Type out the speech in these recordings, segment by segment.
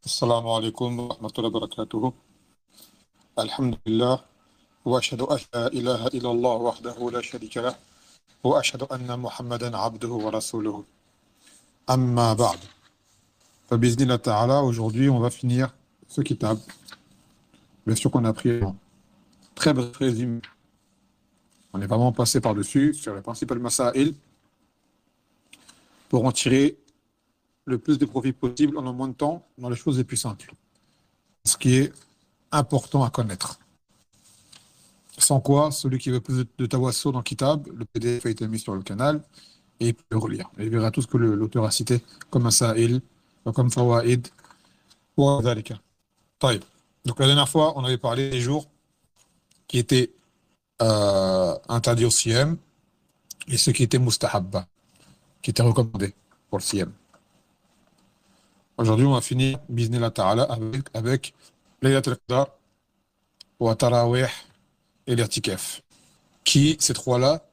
السلام عليكم ورحمة الله وبركاته. الحمد لله وأشهد أن لا إله إلا الله وحده لا شريك له وأشهد أن محمدا عبده ورسوله. أما بعد. فبإذن الله تعالى, aujourd'hui on va finir ce kitab. Bien sûr qu'on a pris un très bref résumé. On est vraiment passé par-dessus sur les principales masail pour en tirer le plus de profit possible en le moins de temps dans les choses les plus simples. Ce qui est important à connaître. Sans quoi, celui qui veut plus de tawasso dans le kitab, le PDF a été mis sur le canal et il peut le relire. Et il verra tout ce que l'auteur a cité comme masail, comme fawaid, ou dhalika. Taïb. Donc la dernière fois, on avait parlé des jours qui étaient interdits au siyam et ceux qui étaient mustahabba, qui étaient recommandés pour le siyam. Aujourd'hui, on va finir biznillah ta'ala avec Laylat al-Qadr wa Tarawih et l'Irtikaf. Qui, ces trois-là,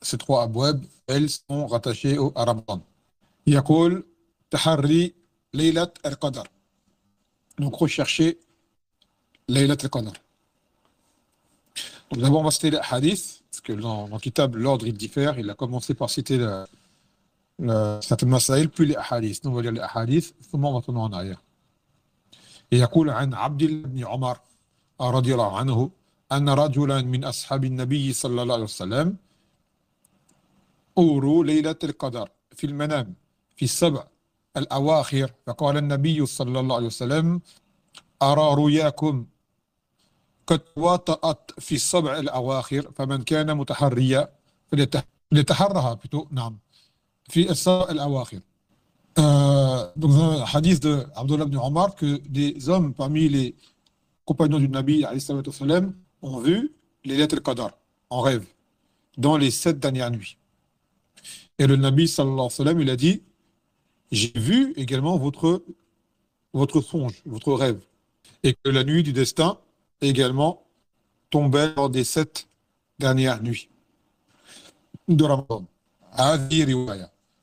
ces trois abwab, elles sont rattachées à Ramadan. Yaqul Taharri Laylat al-Qadr. Donc, rechercher Laylat al-Qadr. Donc, d'abord, on va citer les hadiths, parce que dans le kitab, l'ordre, il diffère. Il a commencé par citer certaines masail, puis les hadiths. Nous, on va lire les hadiths, seulement maintenant en arrière. يقول عن عبد الله بن عمر رضي الله عنه أن رجلا من أصحاب النبي صلى الله عليه وسلم أوروا ليلة القدر في المنام في السبع الأواخر فقال النبي صلى الله عليه وسلم أرى رؤياكم قد وطأت في السبع الأواخر فمن كان متحريا فليتحرها نعم في السبع الأواخر. Donc, un hadith de Abdullah ibn Omar que des hommes parmi les compagnons du Nabi salam, ont vu les lettres al-Qadr en rêve dans les 7 dernières nuits. Et le Nabi sallallahu alayhi wa sallam, il a dit: j'ai vu également votre songe, votre rêve, et que la nuit du destin également tombait dans des 7 dernières nuits de Ramadan.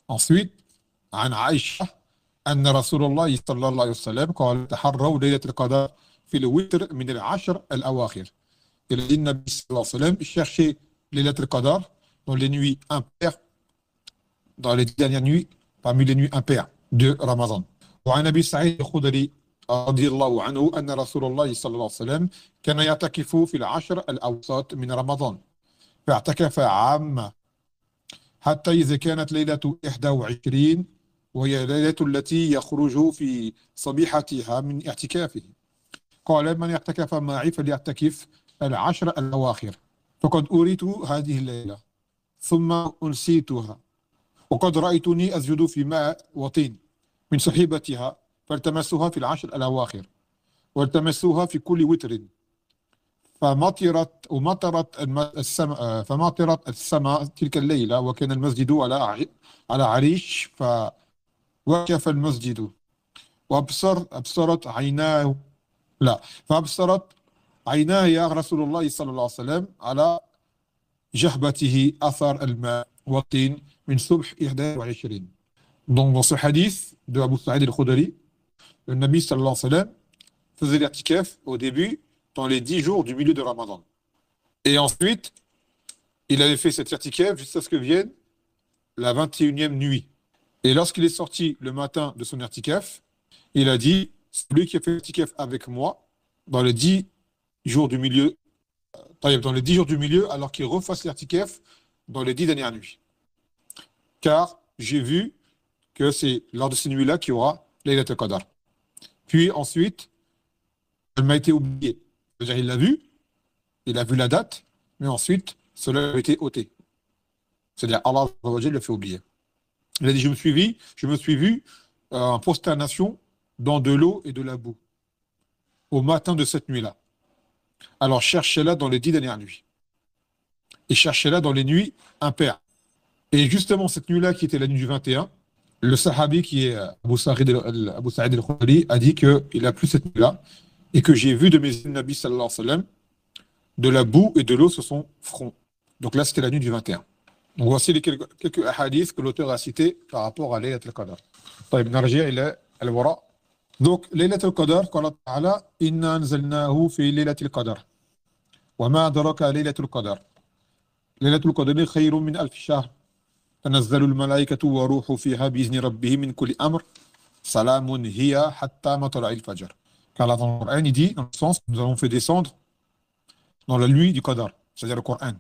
Ensuite, عن عائشة أن رسول الله صلى الله عليه وسلم قال تحروا ليلة القدر في الوتر من العشر الأواخر. Il a dit, Nabi sallallahu alayhi wa sallam, cherchez les lettres al-Qadr dans les nuits impaires, dans les 10 dernières nuits, parmi les nuits impaires de Ramadan. وعن أبي سعيد الخدري رضي الله عنه أن رسول الله صلى الله عليه وسلم كان يعتكف في العشر الأوسط من رمضان فاعتكف عامة حتى إذا كانت ليلة 21 وهي الليلة التي يخرج في صبيحتها من اعتكافه قال من اعتكف معي فليعتكف العشر الأواخر فقد أريت هذه الليلة ثم أنسيتها وقد رأيتني أسجد في ماء وطين من صحيبتها فالتمسوها في العشر الأواخر والتمسوها في كل وتر فمطرت السماء تلك الليلة وكان المسجد على عريش فوقف المسجد فأبصرت عيناه يا رسول الله صلى الله عليه وسلم على جهبته أثر الماء والطين من صبح 21. Donc dans ce hadith de Abu Sa'id al-Khudri, le Nabi sallallahu alayhi wa sallam faisait l'irtikaf au début dans les 10 jours du milieu de Ramadan. Et ensuite, il avait fait cet irtikaf jusqu'à ce que vienne la 21e nuit. Et lorsqu'il est sorti le matin de son irtikaf, il a dit: celui qui a fait l'irtikaf avec moi dans les 10 jours du milieu, alors qu'il refasse l'irtikaf dans les 10 dernières nuits. Car j'ai vu que c'est lors de ces nuits-là qu'il y aura Laylat al-Qadr. Puis ensuite, elle m'a été oubliée. C'est-à-dire, il a vu la date, mais ensuite, cela a été ôté. C'est-à-dire, Allah le fait oublier. Il a dit: je me suis vu en prosternation dans de l'eau et de la boue au matin de cette nuit-là. Alors, cherchez-la dans les 10 dernières nuits. Et cherchez-la dans les nuits impaires. Et justement, cette nuit-là, qui était la nuit du 21, le sahabi qui est Abu Sa'id al-Khudri a dit qu'il a plu cette nuit-là et que j'ai vu de mes yeux Nabi sallallahu alayhi wa sallam de la boue et de l'eau sur son front. Donc là, c'était la nuit du 21. Donc voici les quelques hadiths que l'auteur a cités par rapport à Laylat al-Qadr. طيب نرجع إلى الوراء Donc, Laylat al-Qadr, قال تعالى إنا أنزلناه في ليلة القدر وما أدراك ليلة القدر ليلة القدر خير من ألف شهر تنزل الملائكة والروح فيها بإذن ربهم من كل أمر سلام هي حتى مطلع الفجر. Car là, dans le Coran, il dit, dans le sens, nous avons fait descendre dans la nuit du Qadr, c'est-à-dire le Coran.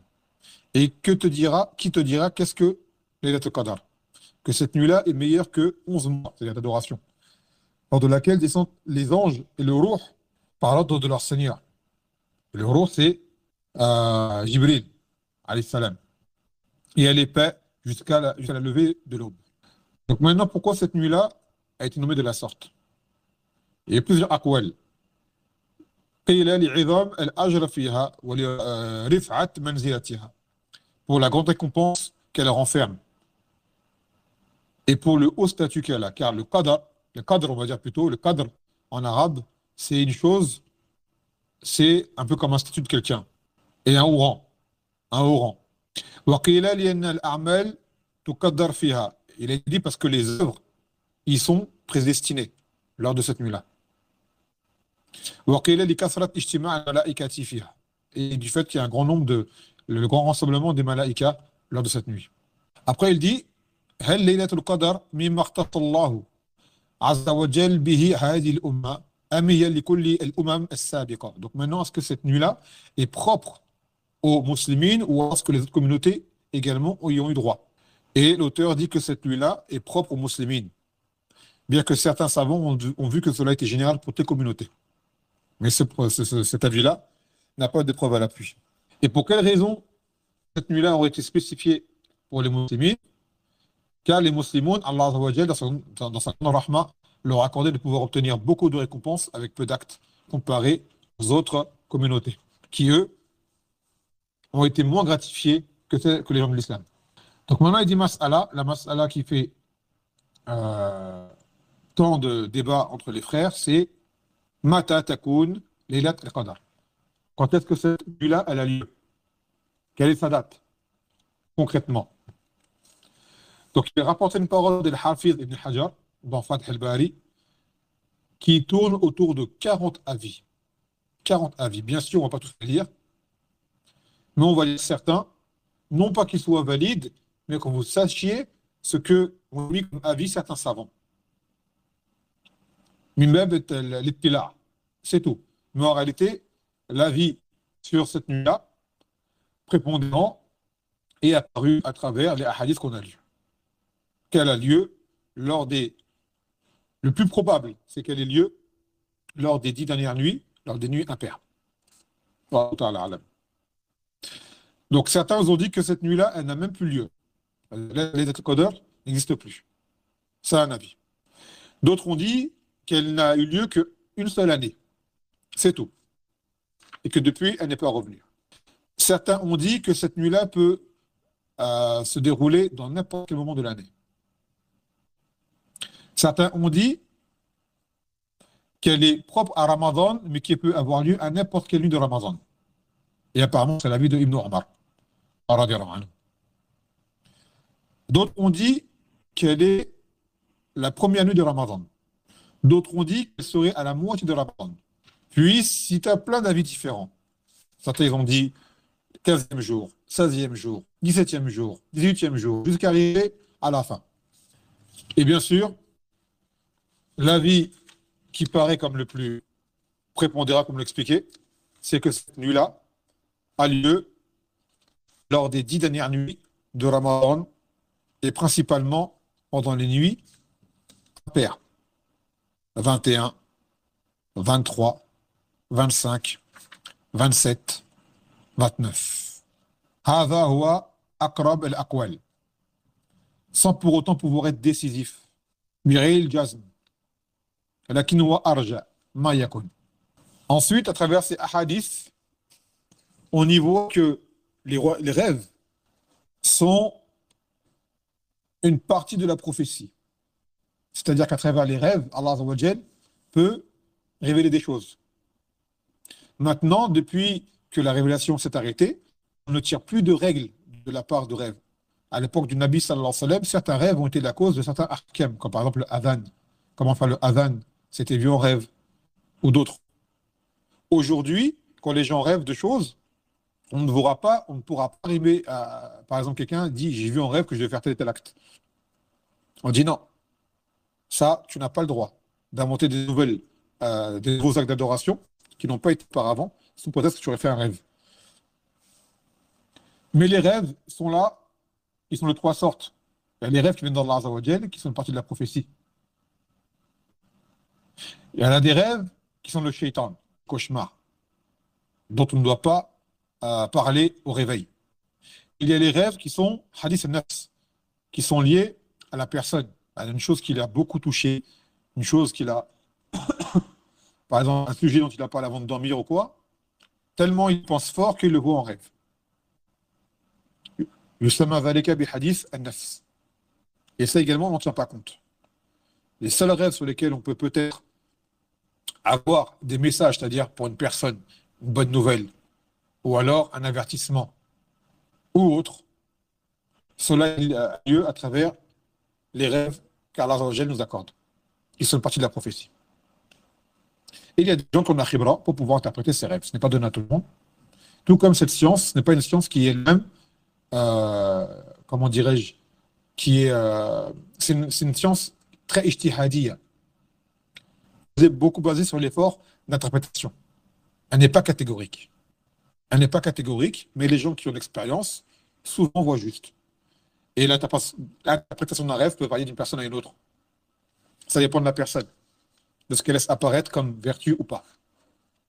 Et qui te dira qu'est-ce que Laylat al-Qadr? Que cette nuit-là est meilleure que 11 mois, c'est-à-dire d'adoration, lors de laquelle descendent les anges et le Ruh par l'ordre de leur Seigneur. Et le Ruh, c'est Jibril, alayhi salam. Et elle est paix jusqu'à la levée de l'aube. Donc maintenant, pourquoi cette nuit-là a été nommée de la sorte? Il y a plusieurs aqwal. قيل لعظام الأجر فيها ولرفعة منزلتها, pour la grande récompense qu'elle renferme et pour le haut statut qu'elle a. Car le qadr, on va dire plutôt, le qadr en arabe, c'est une chose, c'est un peu comme un statut de quelqu'un et un haut rang. Un haut rang. وقيل لأن الأعمال تقدر فيها. Il est dit parce que les œuvres, ils sont prédestinés lors de cette nuit-là. وقيل لكثرة اجتماع الملائكة فيها. Et du fait qu'il y a un grand nombre le grand rassemblement des malaïkas lors de cette nuit. Après, il dit هل ليلة القدر مما اختص الله عز وجل به هذه الأمة أم هي لكل الأمم السابقة. Donc maintenant, est-ce que cette nuit-là est propre aux musulmans ou est-ce que les autres communautés également y ont eu droit? Et l'auteur dit que cette nuit-là est propre aux musulmans, bien que certains savants ont vu que cela était général pour toutes les communautés. Mais cet avis-là n'a pas de preuve à l'appui. Et pour quelle raison cette nuit-là aurait été spécifiée pour les musulmans? Car les musulmans, Allah Azza wa Jal, dans sa grande rahma, leur a accordé de pouvoir obtenir beaucoup de récompenses avec peu d'actes, comparé aux autres communautés, qui eux ont été moins gratifiés que les gens de l'islam. Donc maintenant il dit mas'ala, la mas'ala qui fait tant de débats entre les frères, c'est Mata takoun Laylat al-Qadr. Quand est-ce que cette nuit-là, elle a lieu? Quelle est sa date, concrètement? Donc, il rapporte une parole de l'Hafiz ibn Hajar, dans Fath al-Bari, qui tourne autour de 40 avis. 40 avis. Bien sûr, on ne va pas tous les lire, mais on va lire certains, non pas qu'ils soient valides, mais que vous sachiez ce que ont mis comme avis certains savants. C'est tout. Mais en réalité, l'avis sur cette nuit-là, prépondérant, est apparu à travers les hadiths qu'on a lus. Qu'elle a lieu lors des... Le plus probable, c'est qu'elle ait lieu lors des 10 dernières nuits, lors des nuits impaires. Donc certains ont dit que cette nuit-là, elle n'a même plus lieu. Laylat al-Qadr n'existe plus. C'est un avis. D'autres ont dit qu'elle n'a eu lieu qu'une seule année. C'est tout. Et que depuis, elle n'est pas revenue. Certains ont dit que cette nuit-là peut se dérouler dans n'importe quel moment de l'année. Certains ont dit qu'elle est propre à Ramadan, mais qui peut avoir lieu à n'importe quelle nuit de Ramadan. Et apparemment, c'est l'avis de Ibn Umar. D'autres ont dit qu'elle est la première nuit de Ramadan. D'autres ont dit qu'elle serait à la moitié de Ramadan. Puis, si tu as plein d'avis différents, certains ont dit 15e jour, 16e jour, 17e jour, 18e jour, jusqu'à arriver à la fin. Et bien sûr, l'avis qui paraît comme le plus prépondérant, comme l'expliqué, c'est que cette nuit-là a lieu lors des 10 dernières nuits de Ramadan et principalement pendant les nuits impaires. 21, 23, 25, 27, 29. هذا هو أقرب الأقوال. Sans pour autant pouvoir être décisif. بغير الجزم. لكن هو أرجى ما يكون. Ensuite, à travers ces hadiths, on y voit que les rêves sont une partie de la prophétie. C'est-à-dire qu'à travers les rêves, Allah Azza wa Jal peut révéler des choses. Maintenant, depuis que la révélation s'est arrêtée, on ne tire plus de règles de la part de rêves. À l'époque du Nabi sallallahu alayhi wa sallam, certains rêves ont été la cause de certains ahkam, comme par exemple le adhan. Comment faire le adhan c'était vu en rêve, ou d'autres. Aujourd'hui, quand les gens rêvent de choses, on ne pourra pas arriver à, par exemple, quelqu'un dit, j'ai vu en rêve que je vais faire tel et tel acte. On dit non, ça, tu n'as pas le droit d'inventer des nouveaux actes d'adoration qui n'ont pas été auparavant, sous prétexte que tu aurais fait un rêve. Mais les rêves sont là, ils sont de trois sortes. Il y a les rêves qui viennent d'Allah Azza wa Jal, qui sont une partie de la prophétie. Il y en a des rêves qui sont le shaitan, cauchemar, dont on ne doit pas parler au réveil. Il y a les rêves qui sont hadith al-nafs, qui sont liés à la personne, à une chose qui l'a beaucoup touché, une chose qu'il a, par exemple, un sujet dont il n'a pas avant de dormir ou quoi, tellement il pense fort qu'il le voit en rêve. Yusama Valeka bi hadith al-nafs. Et ça également, on n'en tient pas compte. Les seuls rêves sur lesquels on peut peut-être avoir des messages, c'est-à-dire pour une personne, une bonne nouvelle, ou alors un avertissement, ou autre, cela a lieu à travers les rêves qu'Allah nous accorde. Ils sont une partie de la prophétie. Et il y a des gens qui ont la khibra pour pouvoir interpréter ces rêves. Ce n'est pas donné à tout le monde. Tout comme cette science, ce n'est pas une science qui est elle-même, comment dirais-je, c'est une science très ijtihadiyya. Elle est beaucoup basée sur l'effort d'interprétation. Elle n'est pas catégorique. Elle n'est pas catégorique, mais les gens qui ont l'expérience, souvent voient juste. Et l'interprétation d'un rêve peut varier d'une personne à une autre. Ça dépend de la personne, de ce qu'elle laisse apparaître comme vertu ou pas.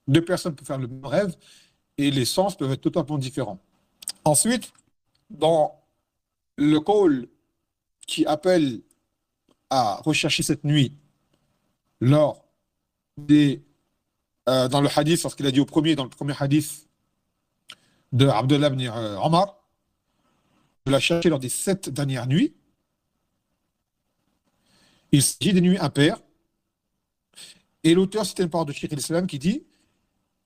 Deux personnes peuvent faire le même rêve et les sens peuvent être totalement différents. Ensuite, dans le call qui appelle à rechercher cette nuit lors dans le hadith, lorsqu'il a dit dans le premier hadith de Abdullah ibn Omar, de la chercher lors des 7 dernières nuits, il s'agit des nuits impaires. Et l'auteur, c'est une parole de Cheikh al-Islam qui dit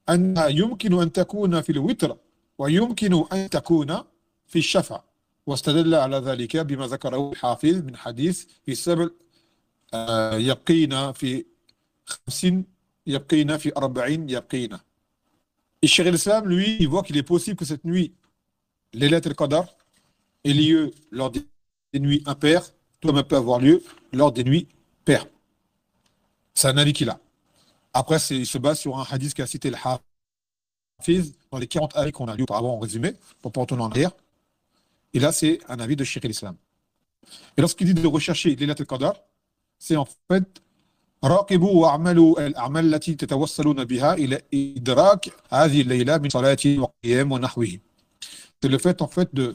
أنها يمكن أن تكون في الوتر ويمكن أن تكون في الشفع واستدل على ذلك بما ذكره الحافظ من حديث في 7 يبقين في 50 يبقين في 40 يبقين. Et Cheikh al-Islam, lui, il voit qu'il est possible que cette nuit, Laylat al-Qadr, ait lieu lors des nuits impaires, tout même peut avoir lieu lors des nuits paires. C'est un avis qu'il a. Après, il se base sur un hadith qu'a cité le Hafiz dans les 40 avis qu'on a lu auparavant en résumé, pour pas retourner en arrière. Et là, c'est un avis de Cheikh al-Islam. Et lorsqu'il dit de rechercher Laylat al-Qadr, c'est en fait راقبوا واعملوا الاعمال التي تتوسلون بها الى ادراك هذه الليله من صلاه وقيام ونحوه. C'est le fait en fait de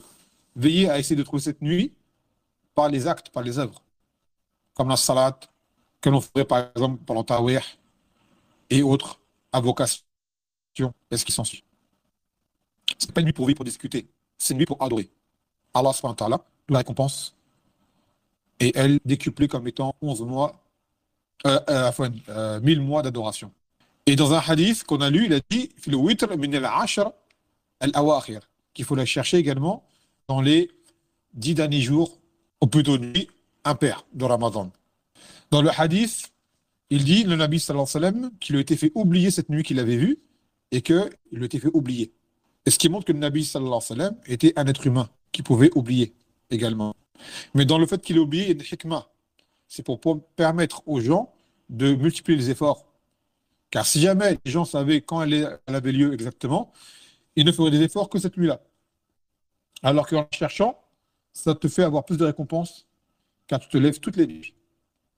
veiller à essayer de trouver cette nuit par les actes, par les œuvres, comme la salat que l'on ferait par exemple pendant Tawih et autres invocations et ce qui s'ensuit. C'est pas une nuit pour vivre, pour discuter, c'est une nuit pour adorer Allah subhanahu wa ta'ala, la récompense et elle décuplée comme étant 11 mois 1000 mois d'adoration. Et dans un hadith qu'on a lu, il a dit le witr min al-ashr al-awakhir, qu'il faut la chercher également dans les 10 derniers jours, ou plutôt nuits impaires de Ramadan. Dans le hadith, il dit, le Nabi sallallahu alayhi wa sallam, qu'il a été fait oublier cette nuit qu'il avait vue et qu'il a été fait oublier. Et ce qui montre que le Nabi sallallahu alayhi wa sallam était un être humain qui pouvait oublier également. Mais dans le fait qu'il ait oublié, il y a une hikmah. C'est pour permettre aux gens de multiplier les efforts. Car si jamais les gens savaient quand elle avait lieu exactement, ils ne feraient des efforts que cette nuit-là. Alors qu'en cherchant, ça te fait avoir plus de récompenses, car tu te lèves toutes les nuits,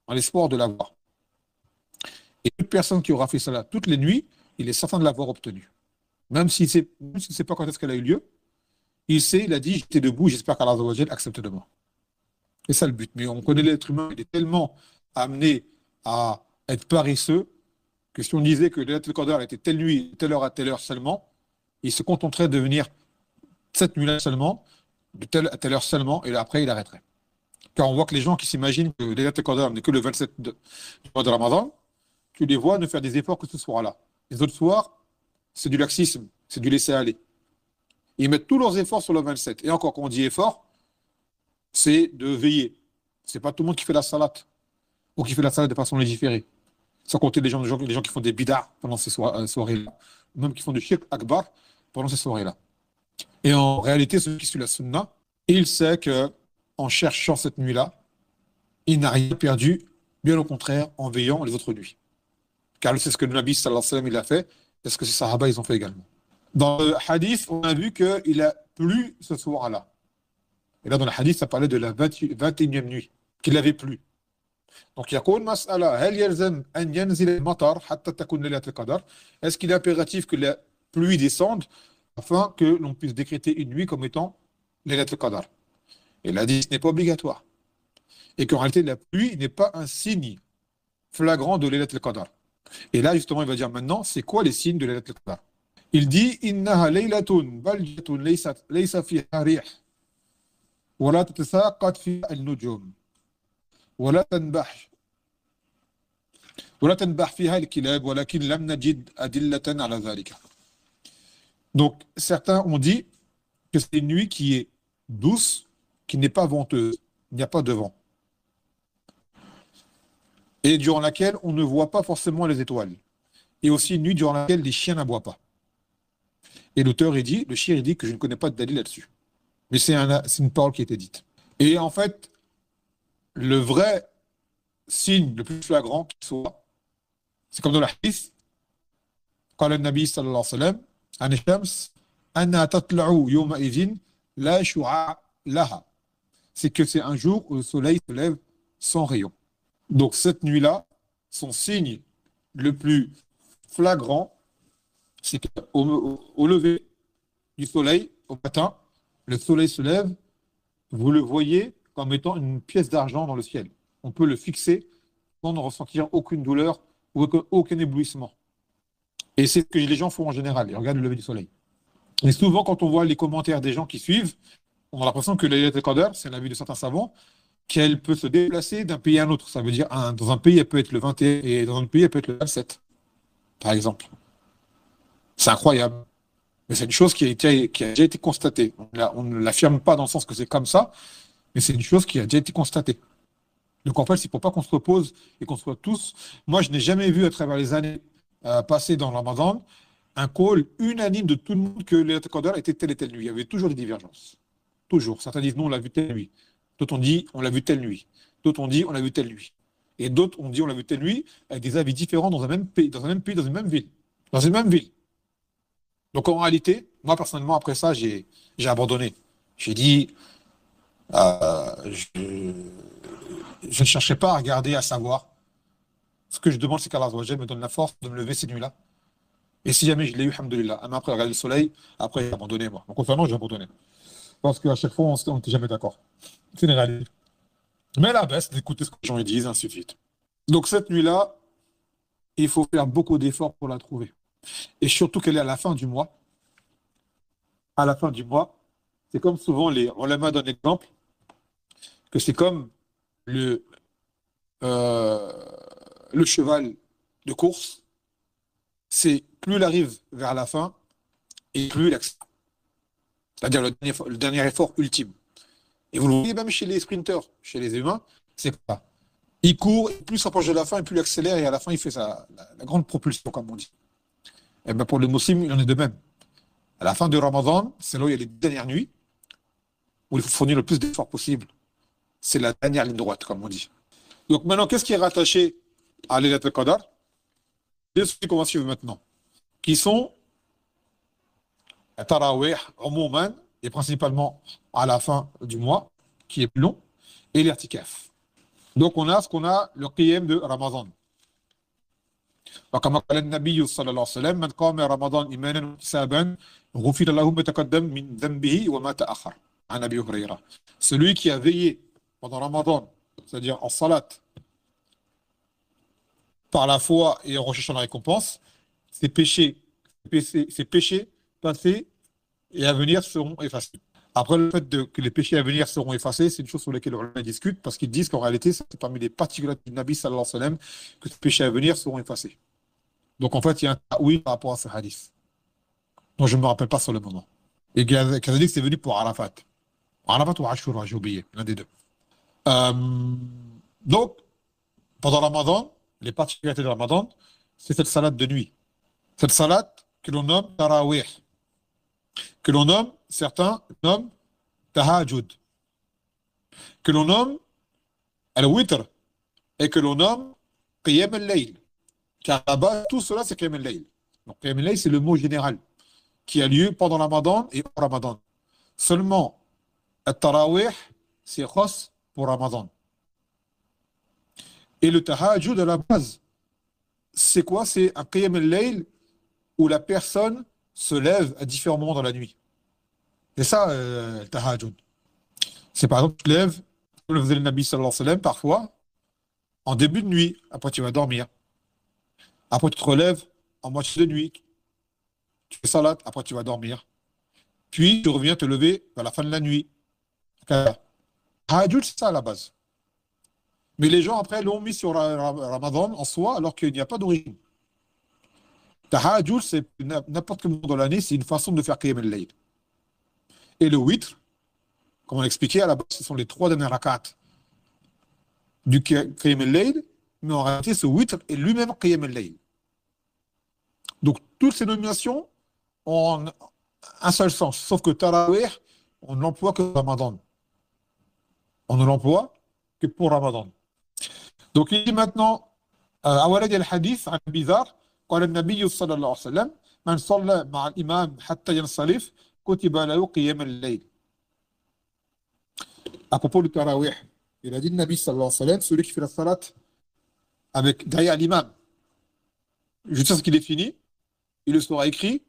en l'espoir de l'avoir. Et toute personne qui aura fait cela toutes les nuits, il est certain de l'avoir obtenu. Même s'il ne sait pas quand est-ce qu'elle a eu lieu, il a dit, j'étais debout, j'espère qu'Allah accepte de moi. C'est ça le but. Mais on connaît l'être humain, il est tellement amené à être paresseux que si on disait que le Qadr était telle nuit, telle heure à telle heure seulement, il se contenterait de venir cette nuit-là seulement, de telle à telle heure seulement, et après il arrêterait. Car on voit que les gens qui s'imaginent que le Qadr n'est que le 27 du mois de Ramadan, tu les vois ne faire des efforts que ce soir-là. Les autres soirs, c'est du laxisme, c'est du laisser-aller. Ils mettent tous leurs efforts sur le 27. Et encore, quand on dit effort, c'est de veiller. C'est pas tout le monde qui fait la salat ou qui fait la salat de façon légiférée. sans compter les gens qui font des bid'ah pendant ces soirées-là, même qui font du shirk akbar pendant ces soirées-là. Et en réalité, celui qui suit la sunna, il sait que en cherchant cette nuit-là, il n'a rien perdu, bien au contraire, en veillant les autres nuits. Car c'est ce que le Nabi sallallahu alayhi wa sallam il a fait, et ce que ses sahaba ils ont fait également. Dans le hadith, on a vu qu'il a plu ce soir-là. Et là, dans le hadith, ça parlait de la 21e nuit, qu'il avait plu. Donc, يقول مسألة هل يلزم أن ينزل المطر حتى تكون ليلة القدر? Est-ce qu'il est impératif que la pluie descende afin que l'on puisse décréter une nuit comme étant Laylat al-Qadr? Et il a dit ce n'est pas obligatoire. Et qu'en réalité, la pluie n'est pas un signe flagrant de Laylat al-Qadr. Et là, justement, il va dire maintenant, c'est quoi les signes de Laylat al-Qadr? Il dit إنها ليلة بلجة ليس فيها ريح ولا تتساقط فيها النجوم ولا تنبح فيها الكلاب ولكن لم نجد أدلة على ذلك. Donc, certains ont dit que c'est une nuit qui est douce, qui n'est pas venteuse, il n'y a pas de vent, et durant laquelle on ne voit pas forcément les étoiles, et aussi une nuit durant laquelle les chiens n'aboient pas. Et l'auteur, le shir, il dit que je ne connais pas de dalil là-dessus. Mais c'est une parole qui a été dite. Et en fait, le vrai signe le plus flagrant qui soit, c'est comme dans le hadith, قال النبي صلى الله عليه وسلم عن الشمس أنها تطلع يومئذ لا شعاع لها. C'est que c'est un jour où le soleil se lève sans rayon. Donc cette nuit-là, son signe le plus flagrant, c'est qu'au lever du soleil, au matin, le soleil se lève, vous le voyez comme étant une pièce d'argent dans le ciel. On peut le fixer sans ne ressentir aucune douleur ou aucun éblouissement. Et c'est ce que les gens font en général, ils regardent le lever du soleil. Et souvent, quand on voit les commentaires des gens qui suivent, on a l'impression que la Laylat al-Qadr, c'est l'avis de certains savants, qu'elle peut se déplacer d'un pays à un autre. Ça veut dire, dans un pays, elle peut être le 21 et dans un autre pays, elle peut être le 27, par exemple. C'est incroyable. Mais c'est une chose qui a déjà été constatée. On ne l'affirme pas dans le sens que c'est comme ça, mais c'est une chose qui a déjà été constatée. Donc en fait, c'est pour pas qu'on se repose et qu'on soit tous. Moi, je n'ai jamais vu à travers les années passées dans le Ramadan un call unanime de tout le monde que le Qadr était telle et telle nuit. Il y avait toujours des divergences. Toujours. Certains disent non, on l'a vu telle nuit. D'autres ont dit on l'a vu telle nuit. D'autres ont dit on l'a vu telle nuit. Et d'autres ont dit on l'a vu telle nuit avec des avis différents dans un même pays, dans une même ville. Dans une même ville. Donc en réalité, moi personnellement, après ça, j'ai abandonné. J'ai dit, je ne cherchais pas à regarder, à savoir. Ce que je demande, c'est qu'Allah me donne la force de me lever ces nuits-là. Et si jamais je l'ai eu, alhamdoulilah. Mais après, regarder le soleil, après, j'ai abandonné, moi. Donc, enfin, non, j'ai abandonné. Parce qu'à chaque fois, on n'était jamais d'accord. C'est une réalité. Mais la baisse, d'écouter ce que les gens disent, ainsi de suite. Donc, cette nuit-là, il faut faire beaucoup d'efforts pour la trouver. Et surtout qu'elle est à la fin du mois. À la fin du mois, c'est comme souvent les ulama donnent l'exemple, que c'est comme le cheval de course, c'est plus il arrive vers la fin et plus il accélère. C'est-à-dire le dernier effort ultime. Et vous le voyez même chez les sprinteurs, chez les humains, c'est ça. Il court, et plus il s'approche de la fin, et plus il accélère, et à la fin, il fait la grande propulsion, comme on dit. Et bien pour les musulmans, il en est de même. À la fin du Ramadan, c'est là où il y a les dernières nuits, où il faut fournir le plus d'efforts possible. C'est la dernière ligne droite, comme on dit. Donc maintenant, qu'est-ce qui est rattaché à Laylat al-Qadr? C'est ceux qu'on va suivre maintenant, qui sont Tarawih, Umouman, et principalement à la fin du mois, qui est plus long, et l'Irtikaf. Donc on a le Qiyam de Ramadan. وكما قال النبي صلى الله عليه وسلم من قام رمضان إيمانا واحتسابا غفر له ما تقدم من ذنبه وما تأخر عن أبي هريرة. Celui qui a veillé pendant Ramadan, c'est-à-dire en salat, par la foi et en recherchant la récompense, ses péchés passés et à venir seront effacés. Après, le fait que les péchés à venir seront effacés, c'est une chose sur laquelle on discute, parce qu'ils disent qu'en réalité, c'est parmi les particularités du Nabi sallallahu alayhi wa sallam que les péchés à venir seront effacés. Donc en fait, il y a un oui par rapport à ce hadith, dont je ne me rappelle pas sur le moment. Et Kazalik, c'est venu pour Arafat. Arafat ou Ashura, j'ai oublié, l'un des deux. Donc, pendant Ramadan, les particularités de Ramadan, c'est cette salade de nuit. Cette salade que l'on nomme Tarawih, que l'on nomme, certains nomment Tahajjud, que l'on nomme Al-Witr et que l'on nomme Qiyam al-Layl. Car là-bas, tout cela, c'est Qiyam al-Layl. Donc, Qiyam al-Layl, c'est le mot général qui a lieu pendant Ramadan et hors Ramadan. Seulement, Al-Tarawih, c'est khos pour Ramadan. Et le Tahajjud, à la base, c'est quoi? C'est un Qiyam al-Layl où la personne se lève à différents moments dans la nuit. C'est ça, le Tahajjud. C'est par exemple, tu te lèves, comme le faisait le Nabi sallallahu alayhi wa sallam, parfois, en début de nuit, après tu vas dormir. Après tu te relèves en moitié de nuit, tu fais salat, après tu vas dormir. Puis tu reviens te lever à la fin de la nuit. Tahajjud, c'est ça à la base. Mais les gens après l'ont mis sur Ramadan en soi alors qu'il n'y a pas d'origine. Tahajjud, c'est n'importe quel moment de l'année, c'est une façon de faire Qiyam al-Layl. Et le witr, comme on l'expliquait à la base, ce sont les 3 dernières rak'at du Qiyam al-Layl, mais en réalité, ce witr est lui-même Qiyam al-Layl. Donc, toutes ces nominations ont un seul sens, sauf que Tarawih, on ne l'emploie que pour Ramadan. On ne l'emploie que pour Ramadan. Donc, il dit maintenant, أولد الحديث عن أبي ذر قال النبي صلى الله عليه وسلم من صلى مع الإمام حتى ينصرف كتب له قيام الليل. À propos du Tarawih, il a dit le Nabi sallallahu alayhi wa sallam, celui qui fait la salat avec derrière l'imam, jusqu'à ce qu'il est fini, il le sera écrit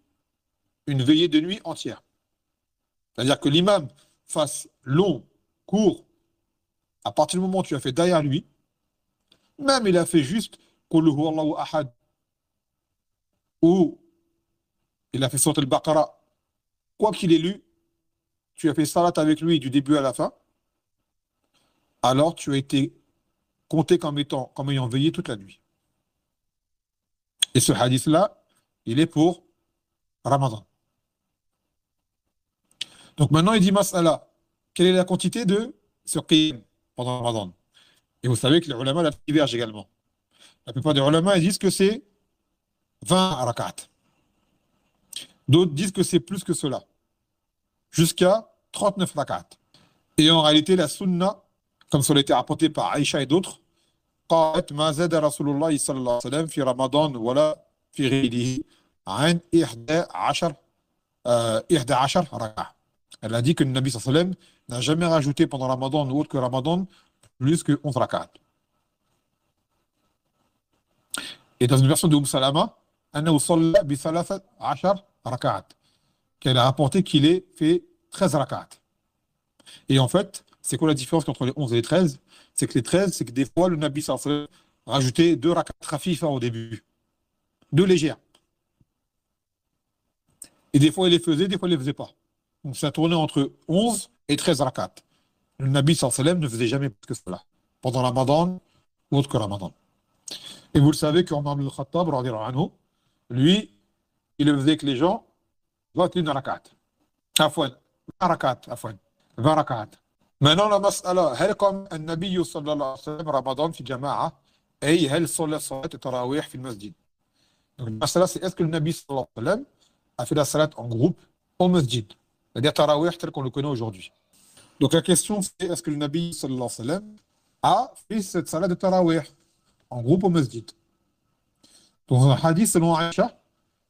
une veillée de nuit entière. C'est-à-dire que l'imam fasse long, court, à partir du moment où tu as fait derrière lui, même il a fait juste Qul huwallahu ahad, ou il a fait Surat al-Baqarah, quoi qu'il ait lu, tu as fait salat avec lui du début à la fin, alors tu as été compté comme ayant veillé toute la nuit. Et ce hadith-là, il est pour Ramadan. Donc maintenant, il dit Mas'ala, quelle est la quantité de ce qiyam pendant Ramadan? Et vous savez que les ulama la divergent également. La plupart des ulama ils disent que c'est 20 rak'at. D'autres disent que c'est plus que cela, jusqu'à 39 rak'at. Et en réalité, la sunna, comme cela a été rapporté par Aïcha et d'autres, قالت ما زاد رسول الله صلى الله عليه وسلم في رمضان ولا في غيره عن 11 ركعة. Elle a dit que le Nabi sallallahu alayhi wa sallam n'a jamais rajouté pendant Ramadan ou autre que Ramadan plus que 11 rak'at. Et dans une version de Salama, أنه صلى بثلاثة عشر ركعة, qu'elle a rapporté qu'il ait fait 13 rak'at. Et en fait, c'est quoi la différence entre les 11 et les 13? C'est que les 13, c'est que des fois, le Nabi sallallahu alayhi wa sallam rajoutait 2 rak'at khafifa au début, 2 légères. Et des fois, il les faisait, des fois, il les faisait pas. Donc ça tournait entre 11 et 13 rak'at. Le Nabi sallallahu alayhi wa sallam ne faisait jamais plus que cela, pendant Ramadan ou autre que Ramadan. Et vous le savez qu'Omar ibn al-Khattab, radiyallahu anhu, lui, il le faisait avec les gens 21 rak'at. Afwan, 20 rak'at, afwan, 20 rak'at. Maintenant, la mas'ala, هل قام النبي صلى الله عليه وسلم رمضان في جماعة؟ أي هل صلى صلاة التراويح في المسجد؟ Donc, la mas'ala, c'est est-ce que le Nabi sallallahu alayhi wa sallam a fait la salat en groupe au masjid? C'est-à-dire tarawih tel qu'on le connaît aujourd'hui. Donc la question c'est est-ce que le Nabi sallallahu alayhi wa sallam a fait cette salat de tarawih en groupe au masjid? Donc un hadith selon Aïcha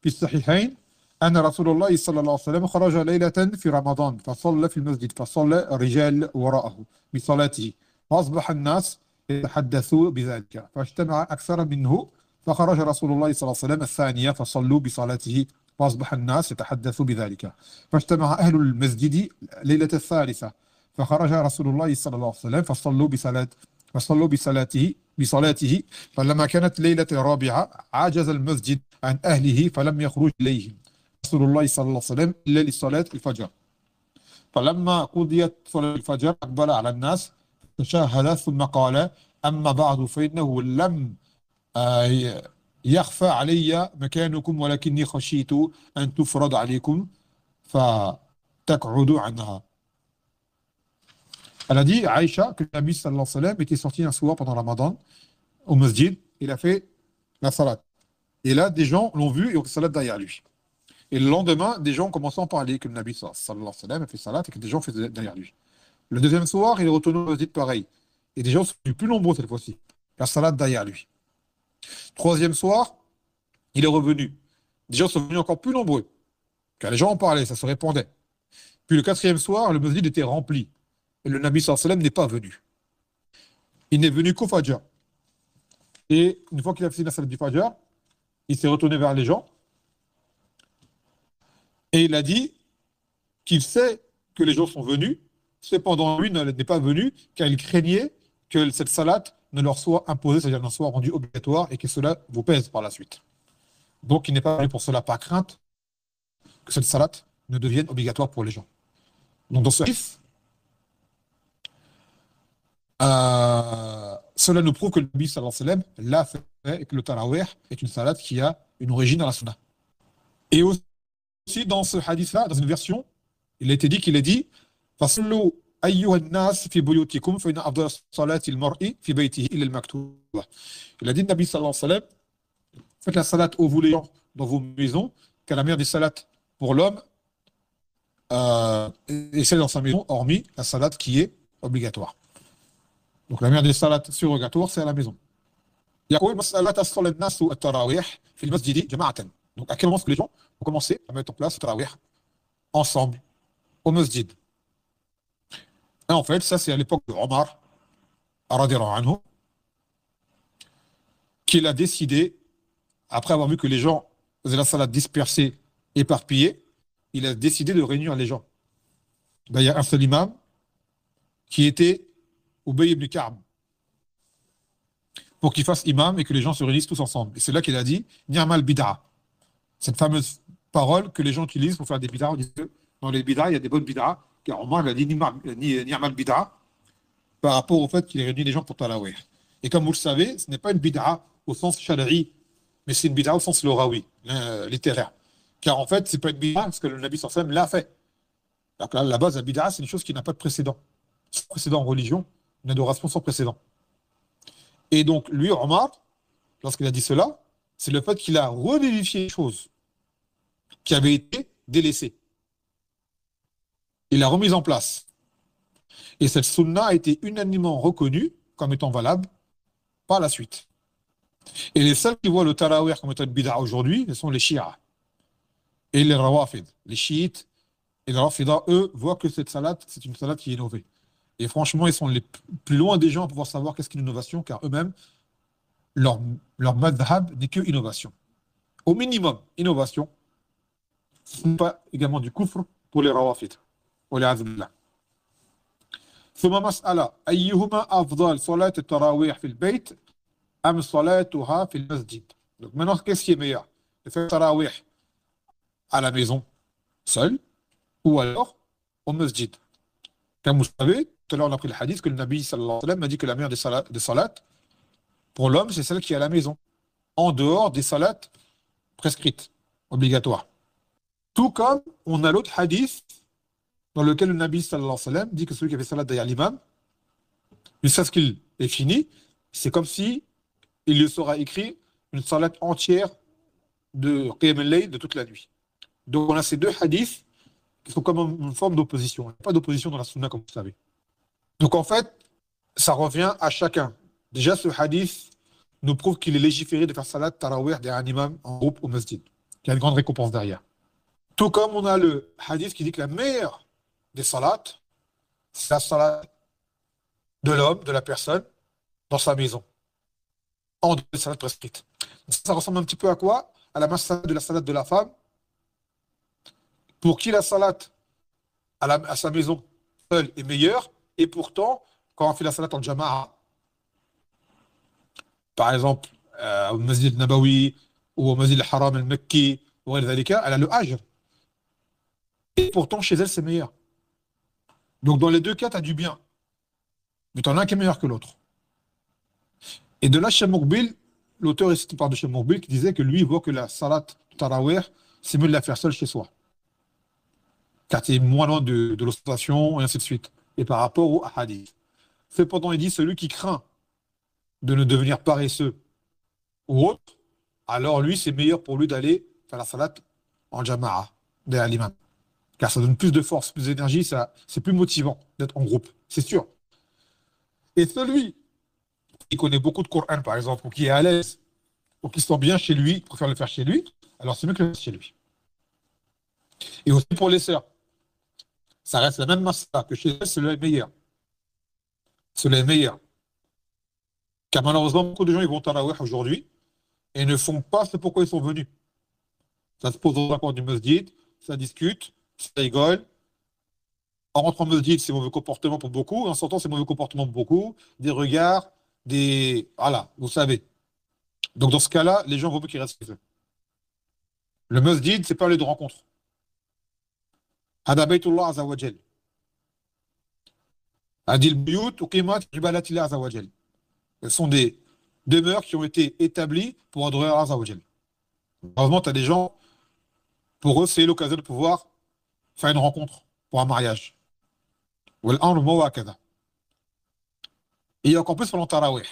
في الصحيحين أن رسول الله صلى الله عليه وسلم خرج ليلة في رمضان فصلى في المسجد فصلى الرجال وراءه بصلاته فأصبح الناس يتحدثوا بذلك فاجتمع أكثر منه فخرج رسول الله صلى الله عليه وسلم الثانية فصلوا بصلاته فأصبح الناس يتحدثوا بذلك فاجتمع أهل المسجد ليلة الثالثة فخرج رسول الله صلى الله عليه وسلم فصلوا بصلاته فلما كانت ليلة الرابعة عجز المسجد عن أهله فلم يخرج إليهم رسول الله صلى الله عليه وسلم إلا لصلاة الفجر فلما قضيت صلاة الفجر أقبل على الناس تشهد ثم قال أما بعد فإنه لم يخفى علي مكانكم ولكني خشيت أن تفرض عليكم فتقعدوا عنها. Elle a dit, Aïcha, que le Nabi sallallahu alayhi wa sallam était sorti un soir pendant Ramadan au masjid il a fait la salat. Et là, des gens l'ont vu et ont fait salat derrière lui. Et le lendemain, des gens ont commencé à en parler, que le Nabi sallallahu alayhi wa sallam a fait salat et que des gens faisaient derrière lui. Le deuxième soir, il est retourné au masjid pareil. Et des gens sont plus nombreux cette fois-ci. La salat derrière lui. Troisième soir, il est revenu. Des gens sont venus encore plus nombreux. Car les gens en parlaient, ça se répandait. Puis le quatrième soir, le masjid était rempli. Et le Nabi sallallahu alayhi wa sallam n'est pas venu. Il n'est venu qu'au Fajr. Et une fois qu'il a fini la salat du Fajr, il s'est retourné vers les gens et il a dit qu'il sait que les gens sont venus, cependant lui n'est pas venu car il craignait que cette salat ne leur soit imposée, c'est-à-dire ne soit rendue obligatoire et que cela vous pèse par la suite. Donc il n'est pas venu pour cela par crainte que cette salat ne devienne obligatoire pour les gens. Donc dans ce hadith, cela nous prouve que le Nabi sallallahu alayhi wa sallam l'a fait et que le tarawih est une salat qui a une origine dans la sunna. Et aussi dans ce hadith-là, dans une version, il a été dit qu'il a dit فَصَلُّوا أَيُّهَا النَّاسِ فِي بُيُوتِكُمْ فَإِنَّ أَفْضَلَ صَلَاةِ الْمَرْءِ فِي بَيْتِهِ إِلَّا الْمَكْتُوبَةَ. Il a dit, Nabi sallallahu alayhi wa sallam, faites la salat ô vous les gens dans vos maisons, car la meilleure des salats pour l'homme est celle dans sa maison, hormis la salat qui est obligatoire. Donc la meilleure des salats surrogatoires, c'est à la maison. يقول مسألة تصلي الناس التراويح في المسجد جماعة. Donc à quel moment est-ce que les gens ont commencé à mettre en place le tarawih ensemble au masjid? Et en fait, ça c'est à l'époque de Omar radhiyallahu anhu qu'il a décidé, après avoir vu que les gens faisaient la salat dispersée, éparpillée, il a décidé de réunir les gens. Ben, il y a un seul imam qui était Ubay ibn Ka'b, pour qu'il fasse imam et que les gens se réunissent tous ensemble. Et c'est là qu'il a dit Ni'mal bid'a. Cette fameuse parole que les gens utilisent pour faire des bid'a. On dit que dans les bid'a, il y a des bonnes bid'a. Car Omar il a dit Ni'mal bid'a par rapport au fait qu'il réunit les gens pour Tarawih. Et comme vous le savez, ce n'est pas une bid'a au sens shari'i, mais c'est une bid'a au sens lorawi, littéraire. Car en fait, ce n'est pas une bid'a parce que le Nabi sallallahu alayhi wa sallam l'a fait. Donc là, la base de la bid'a, c'est une chose qui n'a pas de précédent. Sans précédent en religion, une adoration sans précédent. Et donc, lui, Omar, lorsqu'il a dit cela, c'est le fait qu'il a revivifié les choses qui avaient été délaissées. Il l'a remise en place. Et cette sunna a été unanimement reconnue comme étant valable par la suite. Et les seuls qui voient le tarawih comme étant une bid'a aujourd'hui, ce sont les chiites et les rawafid. Les chiites et les rafidah, eux, voient que cette salade, c'est une salade qui est innovée. Et franchement, ils sont les plus loin des gens à pouvoir savoir qu'est-ce qu'une innovation, car eux-mêmes, leur madhab n'est que innovation. Au minimum, innovation. Ce n'est pas également du kufr pour les rawafid. ثم مسألة أيهما أفضل صلاة التراويح في البيت أم صلاتها في المسجد. Donc maintenant, qu'est-ce qui est meilleur? De faire tarawih à la maison, seul, ou alors au masjid. Comme vous savez, tout à l'heure on a pris le hadith que le Nabi sallallahu alayhi wa sallam a dit que la meilleure des salats pour l'homme, c'est celle qui est à la maison, en dehors des salats prescrites, obligatoires. Tout comme on a l'autre hadith dans lequel le Nabi sallallahu alayhi wa sallam dit que celui qui a fait salat derrière l'imam, jusqu'à ce qu'il est fini, c'est comme si il lui sera écrit une salat entière de Qiyam al-Layl de toute la nuit. Donc on a ces deux hadiths qui sont comme une forme d'opposition. Il n'y a pas d'opposition dans la sunna, comme vous savez. Donc en fait, ça revient à chacun. Déjà, ce hadith nous prouve qu'il est légiféré de faire salat tarawih derrière un imam en groupe au masjid. Il y a une grande récompense derrière. Tout comme on a le hadith qui dit que la meilleure des salats, c'est la salat de l'homme, de la personne, dans sa maison, en dehors des salats prescrites. Ça ressemble un petit peu à quoi? À la masala de la salat de la femme, pour qui la salat à sa maison seule est meilleure, et pourtant, quand on fait la salat en jama'a, par exemple, au Masjid Nabawi, ou au Masjid al-Haram al-Makki, ou elle a le ajr. Et pourtant, chez elle, c'est meilleur. Donc, dans les deux cas, tu as du bien. Mais tu en as un qui est meilleur que l'autre. Et de là, Cheikh Moukbil, l'auteur ici parle de Cheikh Moukbil, qui disait que lui, il voit que la salat tarawih, c'est mieux de la faire seule chez soi. Car tu es moins loin de l'ostentation, et ainsi de suite. Et par rapport au hadith. Cependant, il dit celui qui craint de ne devenir paresseux ou autre, alors lui, c'est meilleur pour lui d'aller faire la salat en jama'a, derrière l'imam. Car ça donne plus de force, plus d'énergie, ça, c'est plus motivant d'être en groupe, c'est sûr. Et celui qui connaît beaucoup de Coran, par exemple, ou qui est à l'aise, ou qui se sent bien chez lui, préfère le faire chez lui, alors c'est mieux que le faire chez lui. Et aussi pour les sœurs, ça reste la même masse que chez elles, c'est le meilleur. C'est le meilleur. Car malheureusement, beaucoup de gens ils vont au tarawih aujourd'hui et ne font pas ce pourquoi ils sont venus. Ça se pose dans un coin du masjid, ça discute, ça rigole. En rentrant au masjid, c'est mauvais comportement pour beaucoup. En sortant, c'est mauvais comportement pour beaucoup. Des regards, des... Voilà, vous savez. Donc dans ce cas-là, les gens vont mieux qu'ils restent chez eux. Le masjid, c'est pas un lieu de rencontre. Hada baytullah azza wa jal. Adil buyut uqimat ibadatillah azza wa jal. Ce sont des demeures qui ont été établies pour adorer Allah azza wa jal. Heureusement, tu as des gens, pour eux, c'est l'occasion de pouvoir faire une rencontre pour un mariage. Wal amru ma hakadha. Et il y a encore plus pendant Tarawih,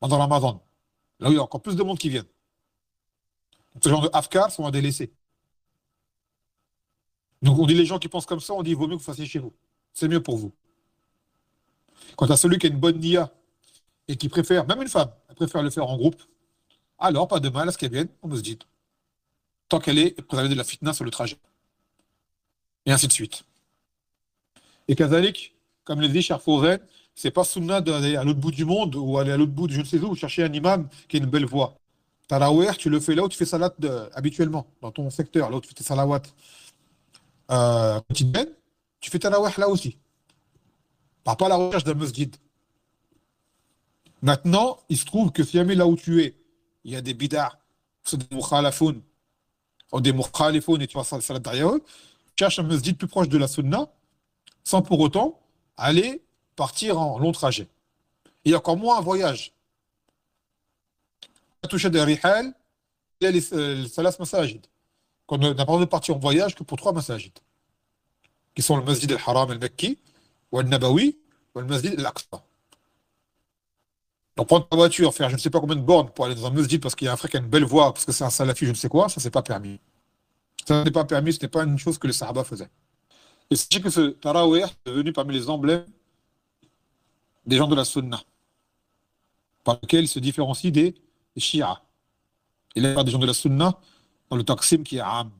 pendant Ramadan. Là où il y a encore plus de monde qui viennent. Donc, ce genre de afkar sont à délaisser. Donc on dit les gens qui pensent comme ça, on dit il vaut mieux que vous fassiez chez vous. C'est mieux pour vous. Quant à celui qui a une bonne nia et qui préfère, même une femme, elle préfère le faire en groupe, alors pas de mal à ce qu'elle vienne au masjid. Tant qu'elle est préservée de la fitna sur le trajet. Et ainsi de suite. Et Kazalik, comme le dit Cheikh Fawzan, c'est pas sunnah d'aller à l'autre bout du monde ou aller à l'autre bout de je ne sais où chercher un imam qui a une belle voix. Tarawih, tu le fais là où tu fais salat habituellement, dans ton secteur, là où tu fais tes salawats quotidiennes, tu fais tarawih là aussi. Pars pas à la recherche d'un masjid. Maintenant, il se trouve que si jamais là où tu es, il y a des bid'ah, des mukhalafoun, ou des mukhalifoun et tu vas faire salat derrière eux, cherche un masjid plus proche de la sunna, sans pour autant aller partir en long trajet. Et encore moins un voyage. Toucher des rihal, il y a les salas masajid. Qu'on n'a pas le droit de partir en voyage que pour 3 masajid, qui sont le masjid al-Haram al-Makki, ou al-Nabawi, ou le masjid al-Aqsa. Donc prendre ta voiture, faire je ne sais pas combien de bornes pour aller dans un masjid parce qu'il y a un frère qui a une belle voix, parce que c'est un salafi, je ne sais quoi, ça c'est pas permis. Ça n'est pas permis, ce n'est pas une chose que les Sahaba faisaient. Et c'est que ce tarawih est devenu parmi les emblèmes des gens de la sunna, par lesquels ils se différencient des Shia. Il y a des gens de la sunna dans le taqsim qui est am.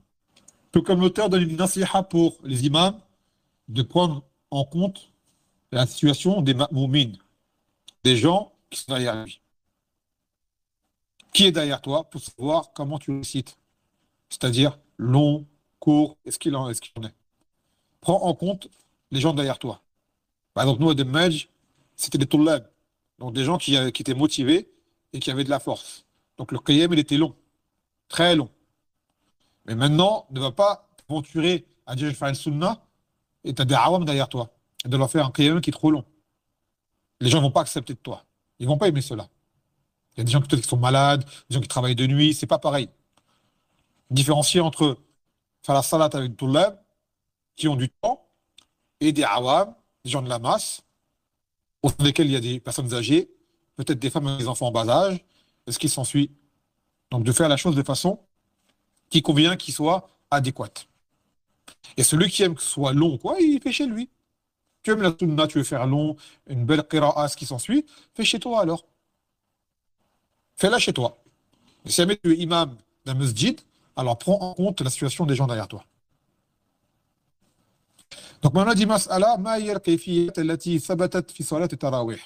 Tout comme l'auteur donne une nasiha pour les imams de prendre en compte la situation des ma'moumines, des gens qui sont derrière lui. Qui est derrière toi pour savoir comment tu récites, c'est-à-dire long, court, est-ce qu'il en est. Prends en compte les gens derrière toi. Par exemple, nous, à Demmaj, c'était des tullab, donc des gens qui étaient motivés et qui avaient de la force. Donc le qiyam, il était long, très long. Mais maintenant, ne va pas t'aventurer à dire je vais faire une sunnah et tu as des awam derrière toi. Et de leur faire un qiyam qui est trop long. Les gens ne vont pas accepter de toi. Ils ne vont pas aimer cela. Il y a des gens peut-être qui sont malades, des gens qui travaillent de nuit, c'est pas pareil. Différencier entre faire la salat avec des tullab qui ont du temps et des awam, des gens de la masse, au sein desquels il y a des personnes âgées, peut-être des femmes et des enfants en bas âge, et ce qui s'ensuit. Donc de faire la chose de façon qui convient, qui soit adéquate. Et celui qui aime que ce soit long, quoi, il fait chez lui. Tu aimes la sunna, tu veux faire long, une belle qira'a, ce qui s'ensuit, fais chez toi alors. Fais-la chez toi. Et si jamais tu es imam d'un masjid, alors prends en compte la situation des gens derrière toi. Donc maintenant, dit mas'ala, ma hiya al-kayfiyyat allati thabatat fi salat at-tarawih.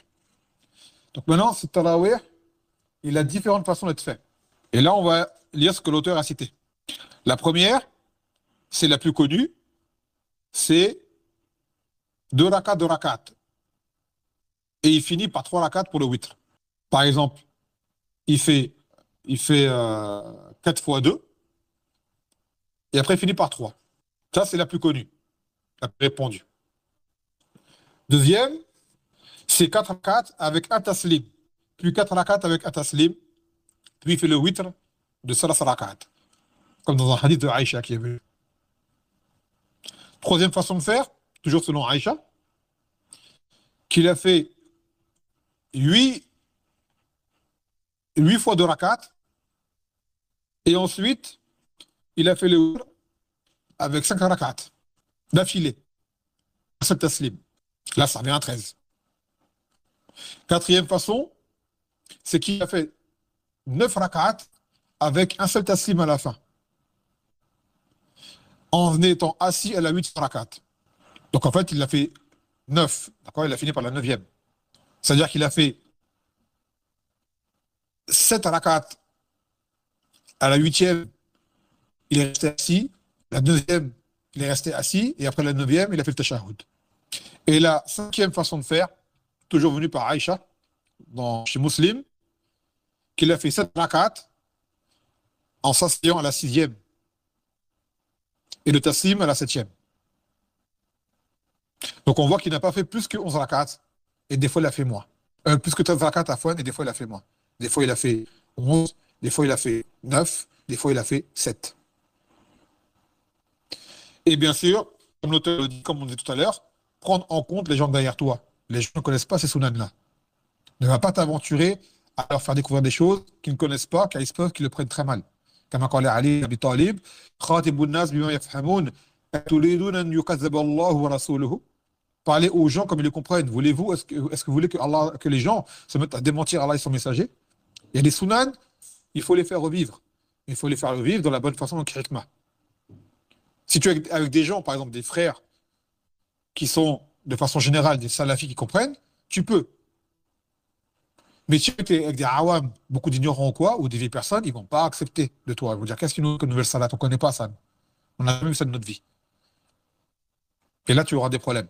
Donc maintenant, ce tarawih, il a différentes façons d'être fait. Et là, on va lire ce que l'auteur a cité. La première, c'est la plus connue, c'est 2 rakats, 2 rakats. Et il finit par 3 rakats pour le witr. Par exemple, il fait, il fait 4 fois 2, et après il finit par 3. Ça, c'est la plus connue, la plus répandue. Deuxième, c'est 4 rakats avec un taslim, puis 4 rakats avec un taslim, puis il fait le witr de salas rakats, comme dans un hadith de Aïcha qui est venu. Troisième façon de faire, toujours selon Aïcha, qu'il a fait 8 fois 2 rakats, Et ensuite, il a fait le witr avec 5 rak'at d'affilée, un seul taslim. Là, ça revient à 13. Quatrième façon, c'est qu'il a fait 9 rak'at avec un seul taslim à la fin, en étant assis à la 8 rak'at. Donc en fait, il a fait 9. D'accord? Il a fini par la neuvième. C'est-à-dire qu'il a fait 7 rak'at à la huitième, il est resté assis. La deuxième, il est resté assis. Et après la neuvième, il a fait le tashahhud. Et la cinquième façon de faire, toujours venue par Aïcha, chez Muslim, qu'il a fait 7 rak'at en s'asseyant à la sixième et le taslim à la septième. Donc on voit qu'il n'a pas fait plus que 11 rak'at et des fois il a fait moins. Plus que 13 rak'at à fois et des fois il a fait moins. Des fois il a fait 11, des fois il a fait 9, des fois il a fait 7. Et bien sûr, comme l'auteur le dit, comme on dit tout à l'heure, prendre en compte les gens derrière toi. Les gens ne connaissent pas ces sunans-là. Ne va pas t'aventurer à leur faire découvrir des choses qu'ils ne connaissent pas, car ils se peuvent qu'ils le prennent très mal. Comme a dit Ali ibn Abi Talib, خاطب الناس بما يفهمون أتريدون أن يكذب الله ورسوله. Parlez aux gens comme ils le comprennent. Voulez-vous, est-ce que vous voulez que, Allah, que les gens se mettent à démentir Allah et son messager? Il y a des sunan, il faut les faire revivre. Il faut les faire revivre dans la bonne façon, donc hikmah. Si tu es avec des gens, par exemple des frères, qui sont de façon générale des salafis qui comprennent, tu peux. Mais si tu es avec des awam, beaucoup d'ignorants ou quoi, ou des vieilles personnes, ils ne vont pas accepter de toi. Ils vont dire, qu'est-ce qu'une nouvelle salat? On ne connaît pas ça. On n'a jamais vu ça de notre vie. Et là, tu auras des problèmes.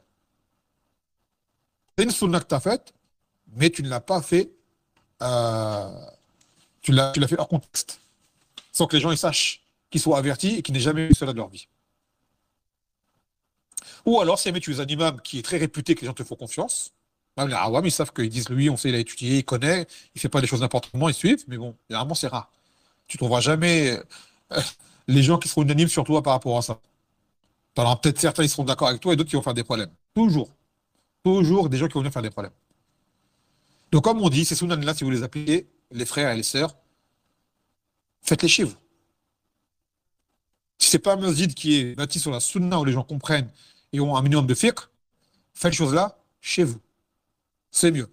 C'est une sunna que tu as faite, mais tu ne l'as pas fait, euh, tu l'as fait hors contexte, sans que les gens ils sachent, qu'ils soient avertis et qu'ils n'aient jamais vu cela de leur vie. Ou alors, si jamais tu es un imam qui est très réputé, que les gens te font confiance, même les awam, ils savent qu'ils disent, lui, on sait, il a étudié, il connaît, il ne fait pas les choses n'importe comment, ils suivent, mais bon, généralement, c'est rare. Tu ne trouveras jamais les gens qui seront unanimes sur toi par rapport à ça. Alors, peut-être certains, ils seront d'accord avec toi et d'autres qui vont faire des problèmes. Toujours. Toujours des gens qui vont venir faire des problèmes. Donc, comme on dit, ces sunan-là, si vous les appliquez, les frères et les sœurs, faites-les chez vous. Si ce n'est pas un masjid qui est bâti sur la sunna où les gens comprennent et ont un minimum de fiqh, faites les choses-là chez vous. C'est mieux.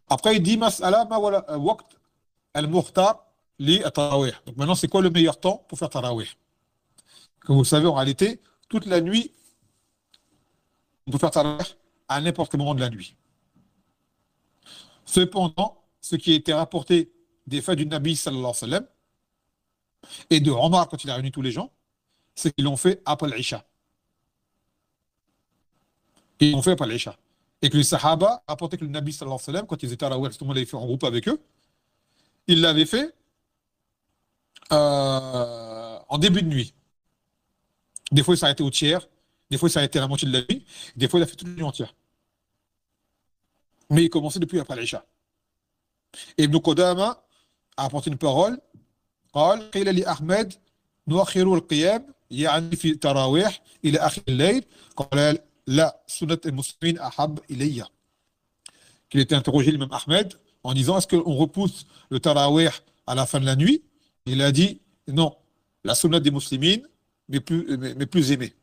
Après, il dit mas'ala ma wala waqt al-mukhtar li at-tarawih. Donc maintenant, c'est quoi le meilleur temps pour faire tarawih? Comme vous le savez, en réalité, toute la nuit, on peut faire tarawih à n'importe quel moment de la nuit. Cependant, ce qui a été rapporté des faits du Nabi sallallahu alayhi wa sallam et de Omar quand il a réuni tous les gens, c'est qu'ils l'ont fait après l'Isha. Ils l'ont fait après l'Isha. Et que les Sahaba rapportaient que le Nabi sallallahu alayhi wa sallam, quand ils étaient tarawih, tout le monde l'avait fait en groupe avec eux, il l'avait fait en début de nuit. Des fois, il s'arrêtait au tiers, des fois, il s'arrêtait à la moitié de la nuit, des fois, il a fait toute la nuit entière. Mais il commençait depuis après l'Isha. Et Ibn Qudama a apporté une parole. قال قيل لأحمد نؤخر القيام يعني في التراويح إلى آخر الليل قال لا سنة المسلمين أحب إلي. Qu'il était interrogé l'imam Ahmed en disant est-ce qu'on repousse le tarawih à la fin de la nuit? Il a dit non, la sunna des muslimines mais plus aimée.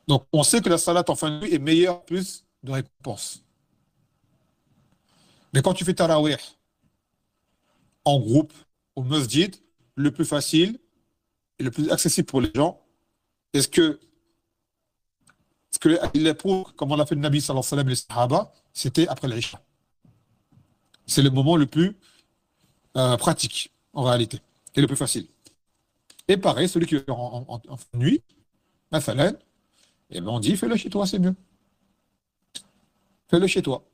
Donc on sait que la salat en fin de nuit est meilleure, plus de récompense. Mais quand tu fais tarawih en groupe, au masjid, le plus facile et le plus accessible pour les gens, il éprouve, comme on l'a fait le Nabi sallallahu alayhi wa sallam et les Sahaba, c'était après l'Isha. C'est le moment le plus pratique, en réalité, et le plus facile. Et pareil, celui qui est en fin de nuit, mathalan, eh ben on dit, fais-le chez toi, c'est mieux. Fais-le chez toi.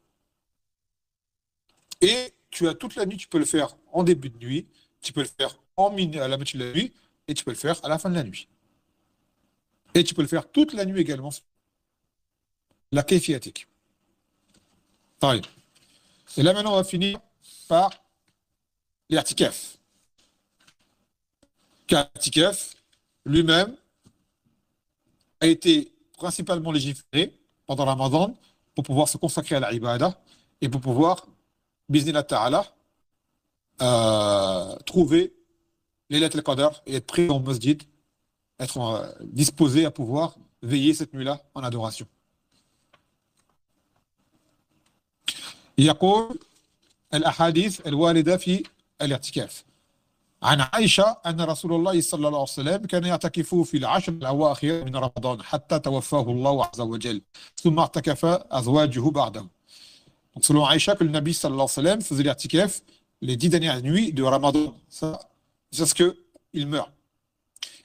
Et tu as toute la nuit, tu peux le faire en début de nuit, tu peux le faire à la moitié de la nuit, et tu peux le faire à la fin de la nuit. Et tu peux le faire toute la nuit également. La kayfiyatik. Pareil. Et là maintenant, on va finir par l'irtikaf. Car l'irtikaf, lui-même, a été principalement légiféré pendant Ramadan pour pouvoir se consacrer à la ibada et pour pouvoir, bismillah ta'ala, trouver Laylat al-Qadr et être prêt au masjid, être disposé à pouvoir veiller cette nuit-là en adoration. يقول الأحاديث الواردة في الاعتكاف عن عائشة أن رسول الله صلى الله عليه وسلم كان يعتكف في العشر الأواخر من رمضان حتى توفاه الله عز وجل ثم اعتكف أزواجه بعده. Donc selon Aïcha, que le Nabi sallallahu alayhi wa sallam faisait l'irtikaf les 10 dernières nuits de Ramadan, ça, jusqu'à ce qu'il meurt.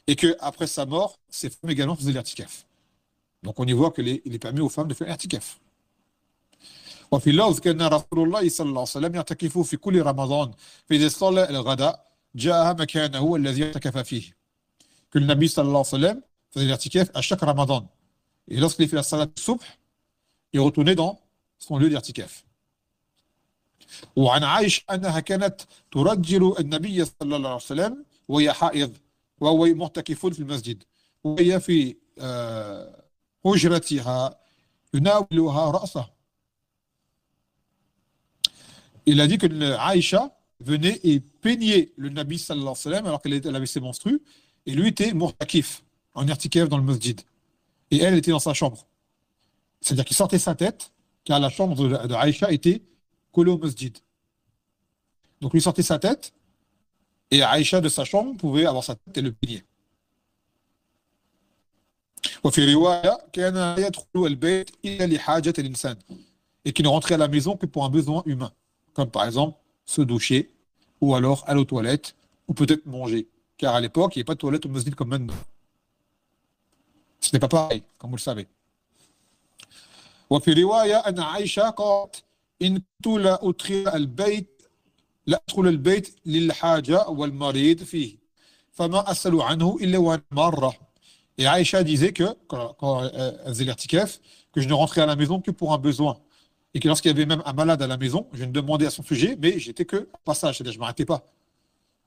Et qu'après sa mort, ses femmes également faisaient l'irtikaf. Donc on y voit qu'il est permis aux femmes de faire l'irtikaf. وفي اللفظ كان رسول الله صلى الله عليه وسلم يعتكف في كل رمضان فإذا صلى الغداء جاء مكانه الذي اعتكف فيه. Que le Nabi sallallahu alayhi wa sallam faisait l'irtikaf à chaque Ramadan. Et lorsqu'il fait la salat du subh, il retournait dans son lieu d'irtikaf. وعن عائشة أنها كانت ترجل النبي صلى الله عليه وسلم وهي حائض وهو معتكف في المسجد وهي في حجرتها يناولها رأسه. Il a dit que Aïcha venait et peignait le Nabi sallallahu alayhi wa sallam alors qu'elle avait ses menstrues et lui était mu'takif, en irtikaf dans le masjid. Et elle était dans sa chambre. C'est-à-dire qu'il sortait sa tête car la chambre de Aïcha était collée au masjid. Donc lui sortait sa tête et Aïcha de sa chambre pouvait avoir sa tête et le peigner. وفي رواية كان يدخل البيت إلا لحاجة الإنسان et qu'il ne rentrait à la maison que pour un besoin humain, comme par exemple se doucher ou alors aller aux toilettes ou peut-être manger, car à l'époque il n'y avait pas de toilette au masjid comme maintenant. Ce n'est pas pareil, comme vous le savez. وفي رواية أن عائشة قالت إن كنت لا أدخل البيت لا أدخل البيت للحاجة والمريض فيه فما أسأل عنه إلا وأنا مرة. Et Aïcha disait que, quand elle faisait l'irtikaf, que je ne rentrais à la maison que pour un besoin. Et que lorsqu'il y avait même un malade à la maison, je ne demandais à son sujet, mais j'étais que en passage, c'est-à-dire je ne m'arrêtais pas.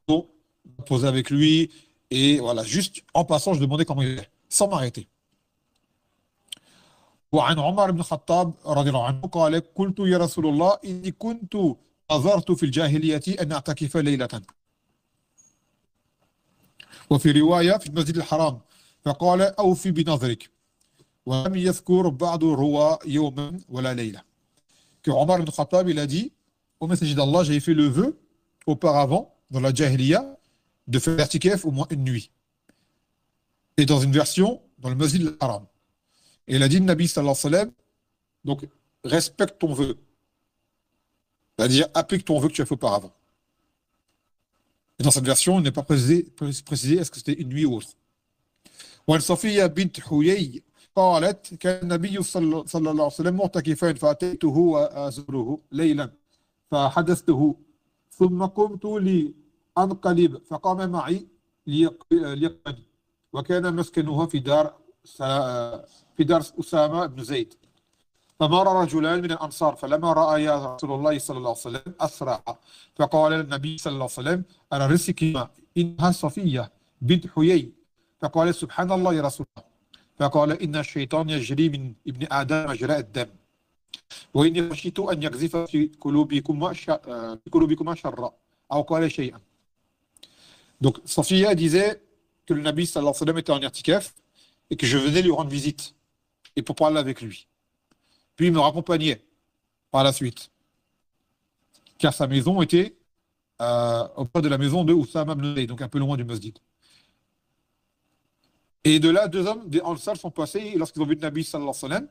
Donc, je me posais avec lui, et voilà, juste en passant, je demandais comment il est, sans m'arrêter. وعن عمر بن الخطاب رضي الله عنه قال قلت يا رسول الله إني كنت نظرت في الجاهلية أن أعتكف ليلة. وفي رواية في المسجد الحرام فقال أوفي بنظرك ولم يذكر بعض الرواة يوما ولا ليلة. Que Omar ibn Khattab il a dit au messager d'Allah, j'avais fait le vœu auparavant dans la Jahiliya de faire l'irtikaf au moins une nuit. Et dans une version dans le Masjid al-Haram. Et il a dit le Nabi sallallahu alayhi wa sallam, donc respecte ton vœu. C'est-à-dire applique ton vœu que tu as fait auparavant. Et dans cette version, il n'est pas précisé est-ce que c'était une nuit ou autre. وعن صفية بنت حيي قالت كان النبي صلى الله عليه وسلم معتكفا فأتيته وأزوره ليلا فحدثته ثم قمت لأنقلب فقام معي ليقني وكان مسكنها في دار أسامة بن زيد فمر رجلان من الأنصار فلما رأيا رسول الله صلى الله عليه وسلم أسرع فقال النبي صلى الله عليه وسلم على رزقك إنها صفية بنت حيي فقال سبحان الله يا رسول الله فقال إن الشيطان يجري من ابن آدم مجرى الدم وإني خشيت أن يقذف في قلوبكما شرا أو قال شيئا. Donc Safiya disait que le Nabi sallallahu alayhi wa sallam était en irtikaf et que je venais lui rendre visite et pour parler avec lui. Puis il me raccompagnait par la suite car sa maison était auprès de la maison de Oussama ibn Zayd, donc un peu loin du masjid. Et de là, deux hommes des Ansar sont passés et lorsqu'ils ont vu le Nabi sallallahu alayhi wa sallam,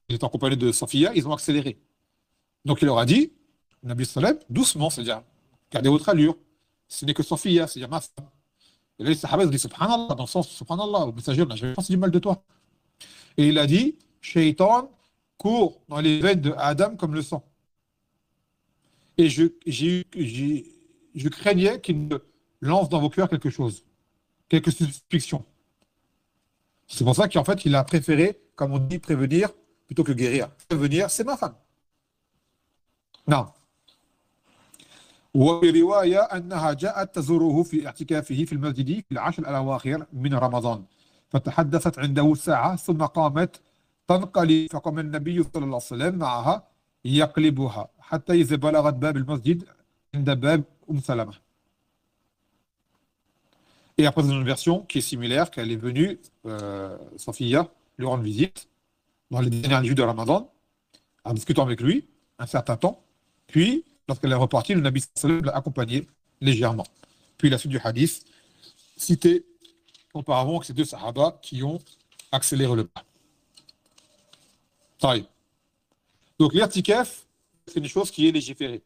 ils étaient accompagnés de Safiya, ils ont accéléré. Donc il leur a dit, le Nabi sallallahu alayhi wa sallam, doucement, c'est-à-dire, gardez votre allure, ce n'est que Safiya, c'est-à-dire ma femme. Et là, les Sahaba se disent, Subhanallah, dans le sens, Subhanallah, au messager, on n'a jamais pensé du mal de toi. Et il a dit, Shaitan court dans les veines de Adam comme le sang. Et je craignais qu'il me lance dans vos cœurs quelque chose, quelques suspicions. C'est pour ça qu'en fait, il a préféré, comme on dit, prévenir plutôt que guérir. Prévenir, c'est ma femme. Non. وفي رواية أنها جاءت تزوره في اعتكافه في المسجد في العشر الأواخر من رمضان فتحدثت عنده ساعة ثم قامت تنقلب فقام النبي صلى الله عليه وسلم معها يقلبها حتى إذا بلغت باب المسجد Dabab Salama. Et après, dans une version qui est similaire, qu'elle est venue, Safiya, lui rendre visite dans les dernières nuits de Ramadan, en discutant avec lui un certain temps. Puis, lorsqu'elle est repartie, le Nabi sallallahu alayhi wa sallam l'a accompagnée légèrement. Puis la suite du hadith, cité auparavant que ces deux sahaba qui ont accéléré le pas. Taïb. Donc l'irtikaf, c'est une chose qui est légiférée.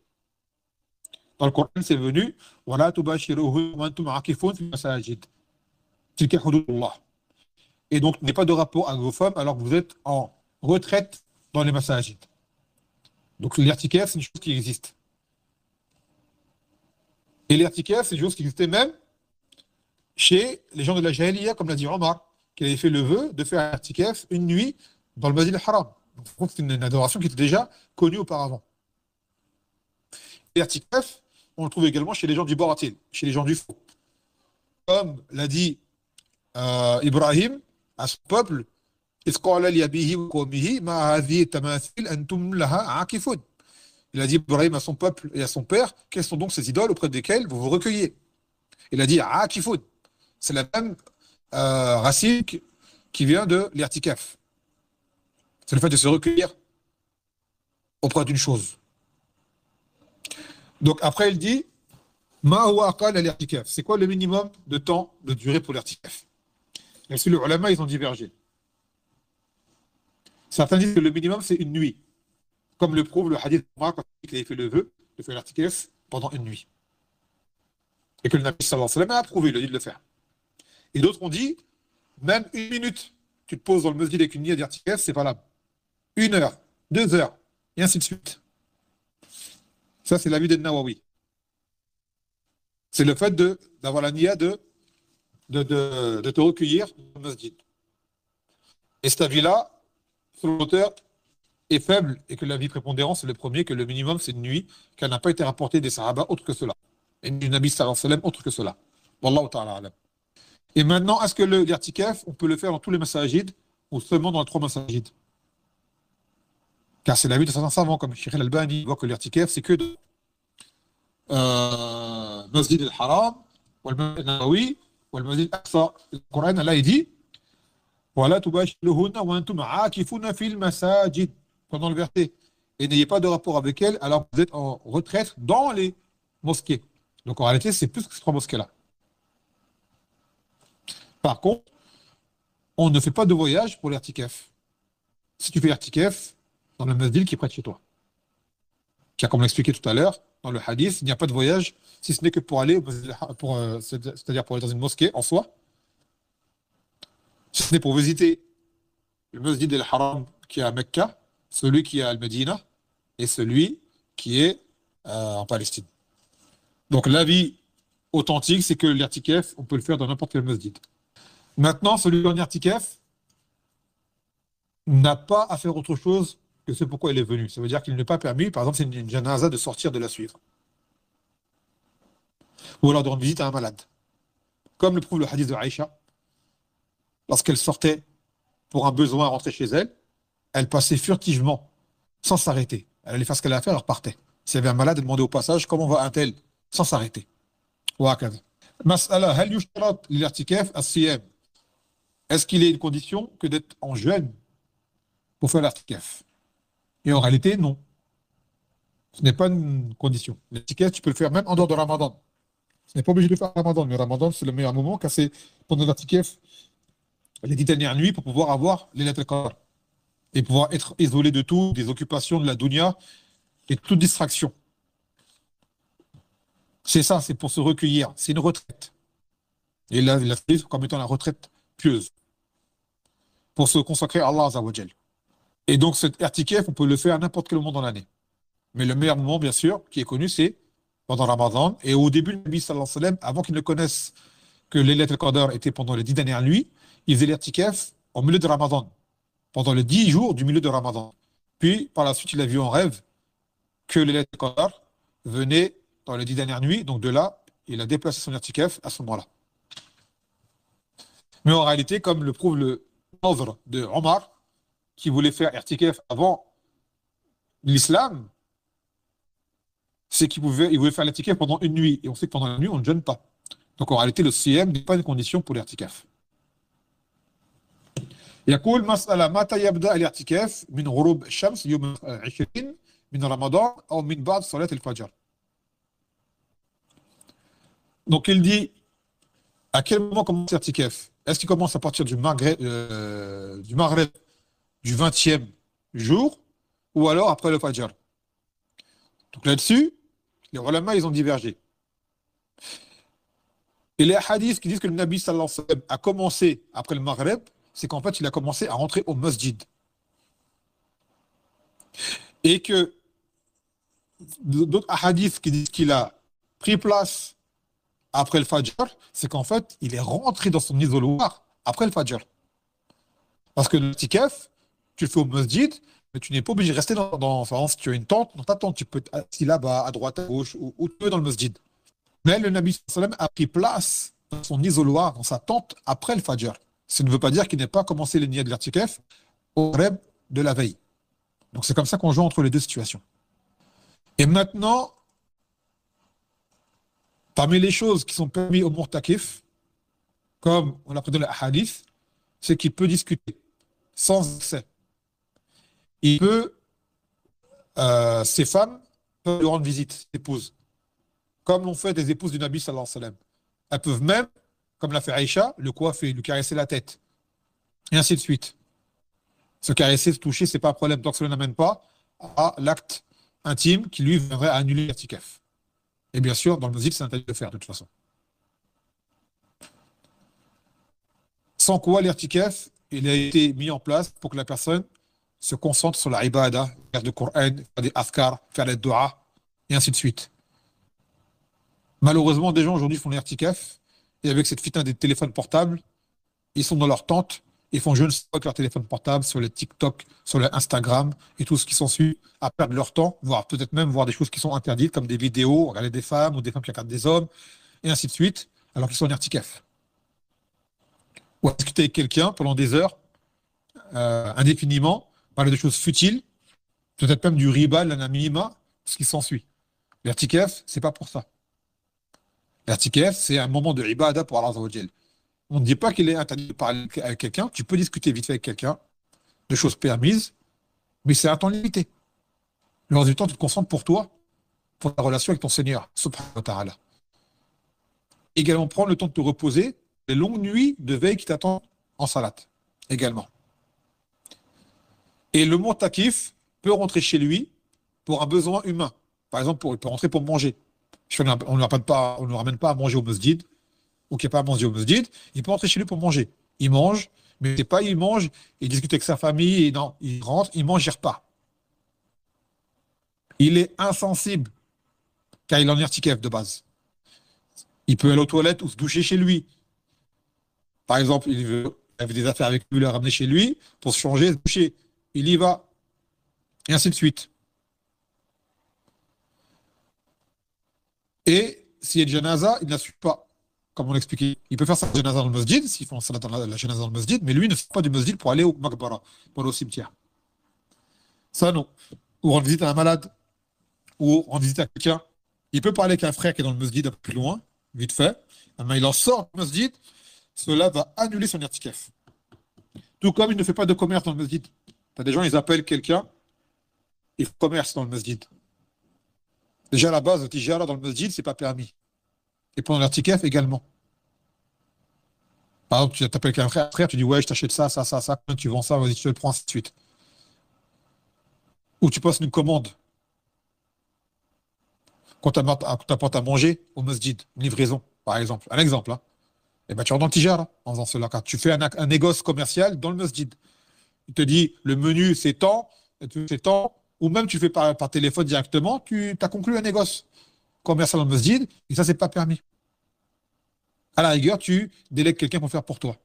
Dans le Coran, c'est venu وَلَا تُبَاشِرُوهُنَّ وَأَنْتُمْ عَاكِفُونَ فِي الْمَسَاجِدِ تِلْكَ حُدُودُ اللَّهِ. Et donc, n'est pas de rapport avec vos femmes alors que vous êtes en retraite dans les masajid. Donc l'irtikaf, c'est une chose qui existe. Et l'irtikaf, c'est une chose qui existait même chez les gens de la Jahiliya, comme l'a dit Omar, qui avait fait le vœu de faire l'irtikaf une nuit dans le Masjid al-Haram. Donc c'est une adoration qui était déjà connue auparavant. L'irtikaf, on le trouve également chez les gens du Baratil, chez les gens du faux. Comme l'a dit Ibrahim à son peuple, il a dit Ibrahim à son peuple et à son père, quelles sont donc ces idoles auprès desquelles vous vous recueillez? Il a dit Aqifun. C'est la même racine qui vient de l'irtikaf. C'est le fait de se recueillir auprès d'une chose. Donc après il dit Ma huwa aqal al-i'tikaf. C'est quoi le minimum de temps de durée pour l'irtikaf? Et si les ulama, ils ont divergé. Certains disent que le minimum c'est une nuit, comme le prouve le hadith d'Omar quand il avait fait le vœu de faire l'irtikaf pendant une nuit. Et que le Nabi sallallahu alayhi wa sallam a approuvé, il a dit de le faire. Et d'autres ont dit, même une minute, tu te poses dans le masjid avec une nuit d'irtikaf, c'est valable. 1 heure, 2 heures, et ainsi de suite. Ça, c'est l'avis d'Ibn Nawawi. C'est le fait d'avoir la niya de te recueillir dans le masjid. Et cet avis-là, selon l'auteur, est faible et que l'avis prépondérant, c'est le premier, que le minimum, c'est une nuit, qu'elle n'a pas été rapportée des Sahaba autre que cela. Et du Nabi sallallahu alayhi wa sallam autre que cela. Wallahu ta'ala alam. Et maintenant, est-ce que l'irtikaf, on peut le faire dans tous les masajids ou seulement dans les 3 masajids? Car c'est l'avis de certains savants, comme Cheikh al-Albani, voit que l'irtikaf, c'est que de Masjid al-Haram, ou al-Masjid al-Nawawi, ou al-Masjid al-Aqsa. Le Coran, là, il dit Voilà, tubashiruhunna wa antum aakifuna fil masajid. Pendant le verset. Et n'ayez pas de rapport avec elle alors que vous êtes en retraite dans les mosquées. Donc en réalité, c'est plus que ces 3 mosquées-là. Par contre, on ne fait pas de voyage pour l'irtikaf. Si tu fais l'irtikaf dans le masjid qui est près de chez toi, car comme on l'a expliqué tout à l'heure, dans le hadith, il n'y a pas de voyage si ce n'est que pour aller, c'est-à-dire pour aller dans une mosquée en soi, si ce n'est pour visiter le masjid al-Haram qui est à Mecca, celui qui est à Al-Medina et celui qui est en Palestine. Donc l'avis authentique, c'est que l'irtikaf, on peut le faire dans n'importe quel masjid. Maintenant, celui en irtikaf n'a pas à faire autre chose que ce pourquoi il est venu. Ça veut dire qu'il n'est pas permis, par exemple, c'est une janaza de sortir de la suivre. Ou alors de rendre visite à un malade. Comme le prouve le hadith de Aïcha, lorsqu'elle sortait pour un besoin à rentrer chez elle, elle passait furtivement, sans s'arrêter. Elle allait faire ce qu'elle allait faire, elle repartait. S'il y avait un malade, elle demandait au passage comment va un tel, sans s'arrêter. Mas'ala, hal yushtarat l'irtikaf as-siyam. Est-ce qu'il est une condition que d'être en jeûne pour faire l'irtikaf? Et en réalité, non. Ce n'est pas une condition. L'irtikaf, tu peux le faire même en dehors de Ramadan. Ce n'est pas obligé de faire Ramadan, mais Ramadan, c'est le meilleur moment, car c'est pendant l'irtikaf les 10 dernières nuits pour pouvoir avoir les lettres al-Qadr et pouvoir être isolé de tout, des occupations de la dunya et de toute distraction. C'est ça, c'est pour se recueillir. C'est une retraite. Et là, il a fait comme étant la retraite pieuse pour se consacrer à Allah Azza wa Jal. Et donc, cet irtikaf, on peut le faire à n'importe quel moment dans l'année. Mais le meilleur moment, bien sûr, qui est connu, c'est pendant Ramadan. Et au début, le Nabi sallallahu alayhi wa sallam, avant qu'il ne connaisse que les lettres al-Qadr étaient pendant les 10 dernières nuits, il faisait l'irtikaf au milieu de Ramadan, pendant les 10 jours du milieu de Ramadan. Puis, par la suite, il a vu en rêve que les lettres al-Qadr venaient dans les 10 dernières nuits. Donc, de là, il a déplacé son irtikaf à ce moment-là. Mais en réalité, comme le prouve le Nadr de Omar, qui voulait faire irtikaf avant l'islam, c'est il voulait faire l'irtikaf pendant une nuit. Et on sait que pendant la nuit, on ne jeûne pas. Donc en réalité, le siyam n'est pas une condition pour l'irtikaf. يقول مسألة متى يبدأ الاعتكاف من غروب الشمس يوم 20 من رمضان أو من بعد صلاة الفجر. Donc il dit à quel moment commence l'irtikaf? Est-ce qu'il commence à partir du Maghreb du 20e jour ou alors après le Fajr? Donc là-dessus, les ulama, ils ont divergé. Et les hadiths qui disent que le Nabi sallallahu alayhi wa sallam a commencé après le Maghreb, c'est qu'en fait, il a commencé à rentrer au masjid. Et que d'autres hadiths qui disent qu'il a pris place après le Fajr, c'est qu'en fait, il est rentré dans son isoloir après le Fajr. Parce que le tikaf, tu le fais au masjid, mais tu n'es pas obligé de rester enfin, si tu as une tente, dans ta tente, tu peux être assis là-bas, à droite, à gauche, ou tu veux dans le masjid. Mais le Nabi sallallahu alayhi wa sallam a pris place dans son isoloir, dans sa tente, après le Fajr. Ça ne veut pas dire qu'il n'ait pas commencé les niyyat de l'irtikaf au rêve de la veille. Donc c'est comme ça qu'on joue entre les deux situations. Et maintenant, parmi les choses qui sont permises au mu'takif, comme on l'a pris dans les hadiths, c'est qu'il peut discuter sans excès. Ses femmes peuvent lui rendre visite, ses épouses, comme l'ont fait des épouses du Nabi sallallahu alayhi wa sallam. Elles peuvent même, comme l'a fait Aïcha, le coiffer, lui caresser la tête, et ainsi de suite. Se caresser, se toucher, c'est pas un problème tant que cela n'amène pas à l'acte intime qui lui viendrait à annuler l'irtikaf. Et bien sûr, dans le masjid, c'est interdit de le faire de toute façon. Sans quoi l'irtikaf, il a été mis en place pour que la personne se concentre sur la ibada, faire du Coran, faire des afkar, faire les dua, et ainsi de suite. Malheureusement, des gens aujourd'hui font l'irtikaf, et avec cette fitna des téléphones portables, ils sont dans leur tente, ils font je ne sais pas avec leur téléphone portable, sur les TikTok, sur le Instagram, et tout ce qui s'ensuit, à perdre leur temps, voire peut-être même voir des choses qui sont interdites, comme des vidéos, regarder des femmes, ou des femmes qui regardent des hommes, et ainsi de suite, alors qu'ils sont en irtikaf. Ou à discuter avec quelqu'un pendant des heures, indéfiniment, parler de choses futiles, peut-être même du riba, l'anamima, ce qui s'ensuit. L'irtikaf, c'est pas pour ça. L'irtikaf, c'est un moment de ibada pour Allah Azza wa Jal. On ne dit pas qu'il est interdit de parler avec quelqu'un, tu peux discuter vite fait avec quelqu'un, de choses permises, mais c'est un temps limité. Le reste du temps, tu te concentres pour toi, pour ta relation avec ton Seigneur, subhanahu wa ta'ala. Également, prendre le temps de te reposer, les longues nuits de veille qui t'attendent en salat, également. Et le mu'takif peut rentrer chez lui pour un besoin humain. Par exemple, il peut rentrer pour manger. Si on ne le ramène pas à manger au masjid, ou qu'il n'y a pas à manger au masjid, il peut rentrer chez lui pour manger. Il mange, mais c'est pas il mange, il discute avec sa famille, et non, il rentre, il mange, il repart. Il est insensible, car il est en irtikaf de base. Il peut aller aux toilettes ou se doucher chez lui. Par exemple, il avait des affaires avec lui, il l'a ramené chez lui pour se changer, se doucher. Il y va, et ainsi de suite. Et s'il y a une janaza, il ne la suit pas, comme on l'expliquait. Il peut faire sa janaza dans le masjid, s'ils font la janaza dans le masjid, mais lui ne fait pas du masjid pour aller au maqbara, pour aller au cimetière. Ça, non. Ou rendre visite à un malade, ou rendre visite à quelqu'un. Il peut parler avec un frère qui est dans le masjid un peu plus loin, vite fait, mais il en sort du masjid, cela va annuler son irtikaf. Tout comme il ne fait pas de commerce dans le masjid. Tu as des gens, ils appellent quelqu'un, ils font commerce dans le masjid. Déjà à la base, le tijara dans le masjid, c'est pas permis. Et pendant l'irtikaf également. Par exemple, tu t'appelles qu'un frère, tu dis ouais, je t'achète ça, tu vends ça, vas-y, tu te le prends, ainsi de suite. Ou tu passes une commande. Quand tu apportes à manger au masjid, une livraison, par exemple. Un exemple, hein. Et ben tu rentres dans le tijara en faisant cela. Car tu fais un négoce commercial dans le masjid. Il te dit le menu c'est tant, ou même tu fais par téléphone directement, tu as conclu un négoce commercial dans le masjid, et ça, c'est pas permis. À la rigueur, tu délègues quelqu'un pour faire pour toi.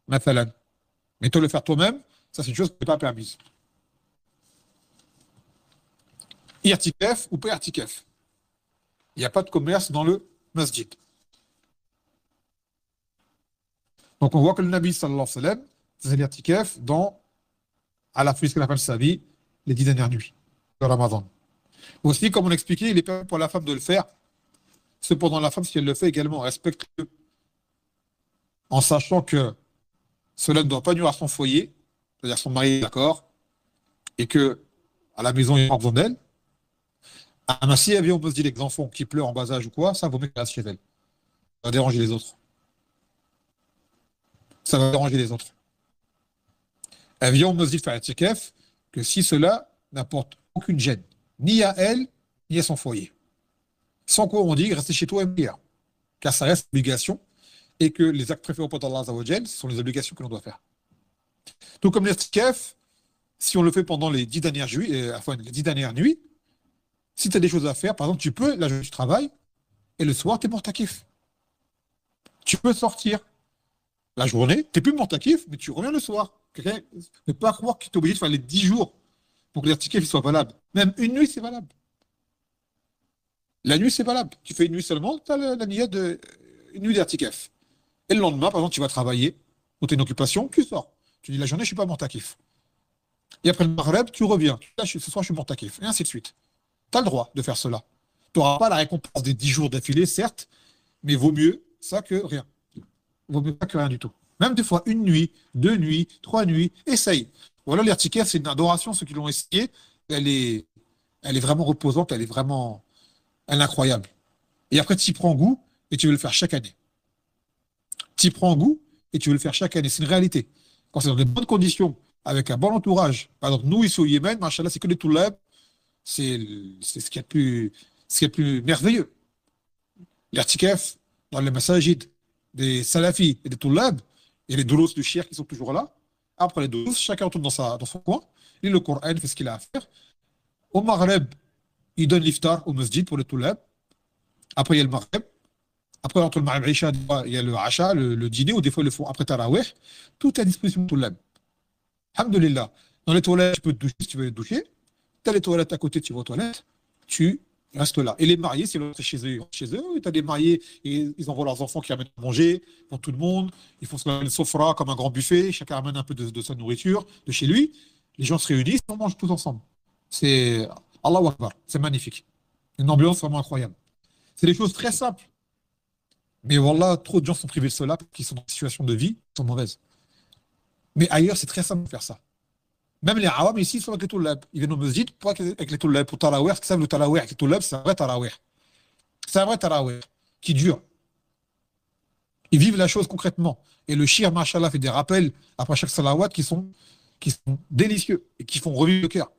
Mathalan. Mais toi, le faire toi-même, ça, c'est une chose qui n'est pas permise. Irtikaf ou pas irtikaf. Il n'y a pas de commerce dans le masjid. Donc, on voit que le Nabi sallallahu alayhi wa sallam faisait l'irtikaf à la fin de sa vie, les 10 dernières nuits de Ramadan. Aussi, comme on expliquait, il est permis pour la femme de le faire. Cependant, la femme, si elle le fait également, respecte-le en sachant que cela ne doit pas nuire à son foyer, c'est-à-dire son mari est d'accord, et que à la maison, il y a besoin d'elle. Ah, mais si elle vient, on peut se dire les enfants qui pleurent en bas âge ou quoi, ça vaut mieux qu'elle reste chez elle. Ça va déranger les autres. Ça va déranger les autres. Elle vient au masjid faire itikaf que si cela n'apporte aucune gêne, ni à elle, ni à son foyer. Sans quoi on dit, restez chez toi et meilleur. Car ça reste une obligation et que les actes préférés pour Allah Azzawajal, ce sont les obligations que l'on doit faire. Tout comme l'itikaf, si on le fait pendant les 10 dernières, enfin, les 10 dernières nuits, si tu as des choses à faire, par exemple, tu peux, la journée tu travailles, et le soir, tu es mortakif. Tu peux sortir la journée, tu n'es plus mortakif, mais tu reviens le soir. Quelqu'un ne peut pas croire qu'il est obligé de faire les 10 jours pour que l'itikaf soit valable. Même une nuit, c'est valable. La nuit, c'est valable. Tu fais une nuit seulement, tu as la niyyah de une nuit d'irtikaf. Et le lendemain, par exemple, tu vas travailler, ou tu as une occupation, tu sors. Tu dis la journée, je ne suis pas mortakif. Et après le maghreb, tu reviens. Là, ce soir, je suis mortakif. Et ainsi de suite. Tu as le droit de faire cela. Tu n'auras pas la récompense des 10 jours d'affilée, certes, mais vaut mieux ça que rien. Vaut mieux ça que rien du tout. Même des fois, une nuit, 2 nuits, 3 nuits, essaye. Voilà, l'irtikaf, c'est une adoration, ceux qui l'ont essayé. Elle est, elle est vraiment reposante, elle est incroyable. Et après, tu y prends goût et tu veux le faire chaque année. Tu y prends goût et tu veux le faire chaque année. C'est une réalité. Quand c'est dans de bonnes conditions, avec un bon entourage, par exemple, nous ici au Yémen, machallah, c'est que les toulab, c'est ce qui est plus merveilleux. L'irtikaf dans les masajid des salafis et des toulab, et les doulos du shir qui sont toujours là. Après les doulos, chacun retourne dans son coin, lit le Coran, fait ce qu'il a à faire. Au Maghreb, il donne l'iftar au masjid pour les toulab. Après, il y a le Maghreb. Après, entre le Maghreb et l'Isha, il y a le Asha, le dîner, ou des fois, ils le font après Tarawih. Tout est à disposition pour l'âme. Alhamdulillah. Dans les toilettes, tu peux te doucher si tu veux te doucher. Tu as les toilettes à côté, tu vas aux toilettes. Tu restes là. Et les mariés, si rentrent chez eux, ils rentrent chez eux. Tu as des mariés, et ils envoient leurs enfants qui amènent à manger pour tout le monde. Ils font ce qu'on appelle le sofra, comme un grand buffet. Chacun amène un peu de sa nourriture de chez lui. Les gens se réunissent, on mange tous ensemble. C'est Allahu Akbar. C'est magnifique. Une ambiance vraiment incroyable. C'est des choses très simples. Mais voilà, trop de gens sont privés de cela parce qu'ils sont dans des situations de vie qui sont mauvaises. Mais ailleurs, c'est très simple de faire ça. Même les Awam ici, ils sont avec les Toulab. Ils viennent au masjid pour avec les Toulab, pour Tarawih. Parce qu'ils savent le Tarawih avec les Toulab, c'est un vrai Tarawih. C'est un vrai Tarawih qui dure. Ils vivent la chose concrètement. Et le shir, mashallah, fait des rappels après chaque salawat qui sont délicieux et qui font revivre le cœur.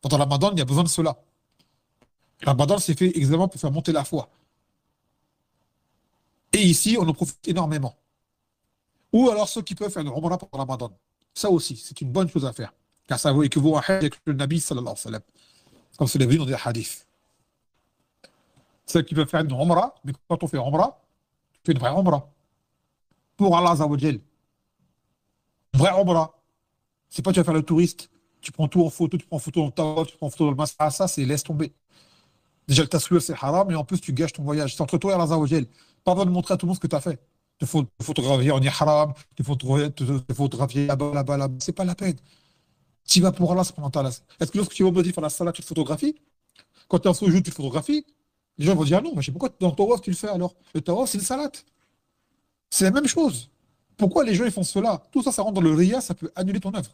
Pendant la Ramadan, il y a besoin de cela. Le Ramadan, c'est fait exactement pour faire monter la foi. Et ici, on en profite énormément. Ou alors ceux qui peuvent faire une Umrah pendant le Ramadan. Ça aussi, c'est une bonne chose à faire. Car ça vaut équivaut à un hajj avec le Nabi sallallahu alayhi wa sallam. Comme c'est vu dans des hadiths. Ceux qui peuvent faire une Umrah, mais quand on fait Umrah, tu fais une vraie Umrah. Pour Allah Azawajal. Une vraie Umrah. C'est pas tu vas faire le touriste. Tu prends tout en photo, tu prends en photo dans le tawaf, tu prends en photo dans le masjid. Ah, ça, c'est laisse tomber. Déjà, le taswir, c'est haram, et en plus, tu gâches ton voyage. C'est entre toi et Allah Azawajal. Pas besoin de montrer à tout le monde ce que tu as fait. Te photographier en ihram, te photographier là-bas, là-bas, là-bas. C'est pas la peine. Tu vas pour Allah, subhanahu wa ta'ala. Est-ce que lorsque tu vas au masjid faire la salat, tu te photographies? Quand tu es en sujoud, tu te photographies? Les gens vont dire, ah non, mais je sais pourquoi dans le tawaf, tu le fais alors? Le tawaf, c'est une salat. C'est la même chose. Pourquoi les gens ils font cela? Tout ça, ça rentre dans le riya, ça peut annuler ton œuvre.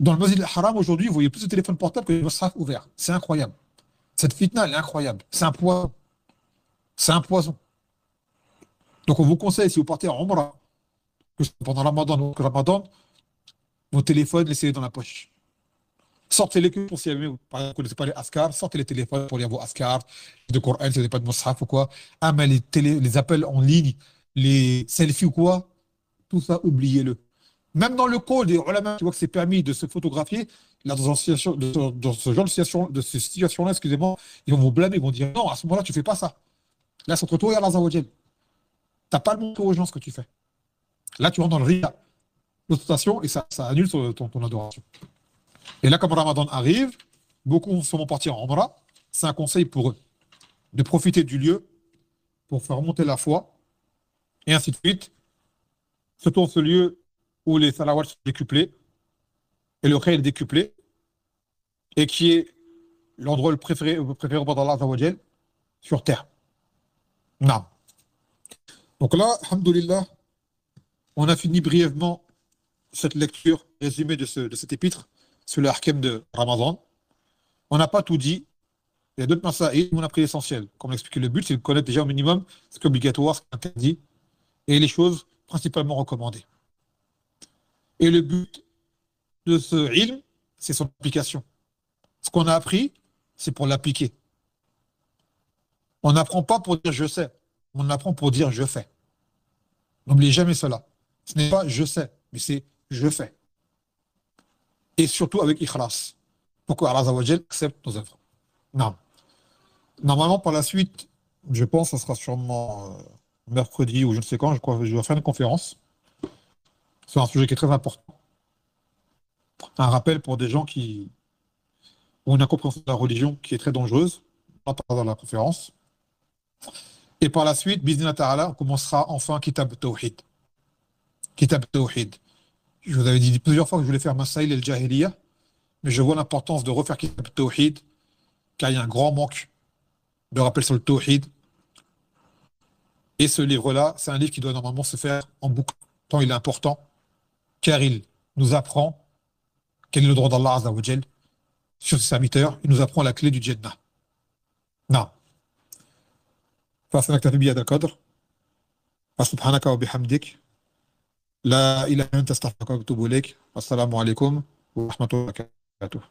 Dans le masjid al-Haram, aujourd'hui, vous voyez plus de téléphones portables que de mushaf ouverts. C'est incroyable. Cette fitna, elle est incroyable. C'est un poison. C'est un poison. Donc, on vous conseille, si vous partez en Umrah, que ce soit pendant Ramadan ou que Ramadan, vos téléphones, laissez-les dans la poche. Sortez-les que pour si jamais vous ne connaissez pas les askar, sortez les téléphones pour lire vos askar, de Coran, si vous n'avez pas de mushaf ou quoi. Ah, mais les appels en ligne, les selfies ou quoi, tout ça, oubliez-le. Même dans le code des ulama, tu vois que c'est permis de se photographier. Là, dans ce genre de situation-là, excusez-moi, ils vont vous blâmer, ils vont dire non, à ce moment-là, tu ne fais pas ça. Là, c'est entre toi et Allah Azawajal. Tu n'as pas le montrer aux gens ce que tu fais. Là, tu rentres dans le riya, l'ostentation, et ça annule ton adoration. Et là, comme Ramadan arrive, beaucoup sont partis en Umrah. C'est un conseil pour eux de profiter du lieu pour faire monter la foi, et ainsi de suite. Surtout ce lieu où les salawats sont décuplés, et le khayr est décuplé, et qui est l'endroit préféré pour Allah Azza wa Jal sur terre. Non. Donc là, alhamdoulilah, on a fini brièvement cette lecture résumée de cet épître sur le Ahkam de Ramadan. On n'a pas tout dit. Il y a d'autres masaïl, mais on a pris l'essentiel. Comme l'expliqué, le but, c'est de connaître déjà au minimum ce qui est obligatoire, ce qui est interdit, et les choses principalement recommandées. Et le but de ce ilm, c'est son application. Ce qu'on a appris, c'est pour l'appliquer. On n'apprend pas pour dire je sais, on apprend pour dire je fais. N'oubliez jamais cela. Ce n'est pas je sais, mais c'est je fais. Et surtout avec ikhlas, pour que Allah Azza wa Jal accepte nos œuvres. Non. Normalement, par la suite, je pense que ce sera sûrement mercredi ou je ne sais quand, je crois que je vais faire une conférence sur un sujet qui est très important. Un rappel pour des gens qui ont une incompréhension de la religion qui est très dangereuse, pas dans la conférence. Et par la suite, Biznillah Ta'ala, on commencera enfin Kitab Tawhid. Kitab Tawhid. Je vous avais dit plusieurs fois que je voulais faire Masail el-Jahiliya, mais je vois l'importance de refaire Kitab Tawhid, car il y a un grand manque de rappel sur le Tawhid. Et ce livre-là, c'est un livre qui doit normalement se faire en boucle, tant il est important, car il nous apprend quel est le droit d'Allah Azza wa Jal sur ses serviteurs, il nous apprend la clé du Jannah. Non. فأصلك بهذا القدر فسبحانك وبحمدك لا إله إلا أنت أستغفرك وأتوب إليك والسلام عليكم ورحمة الله وبركاته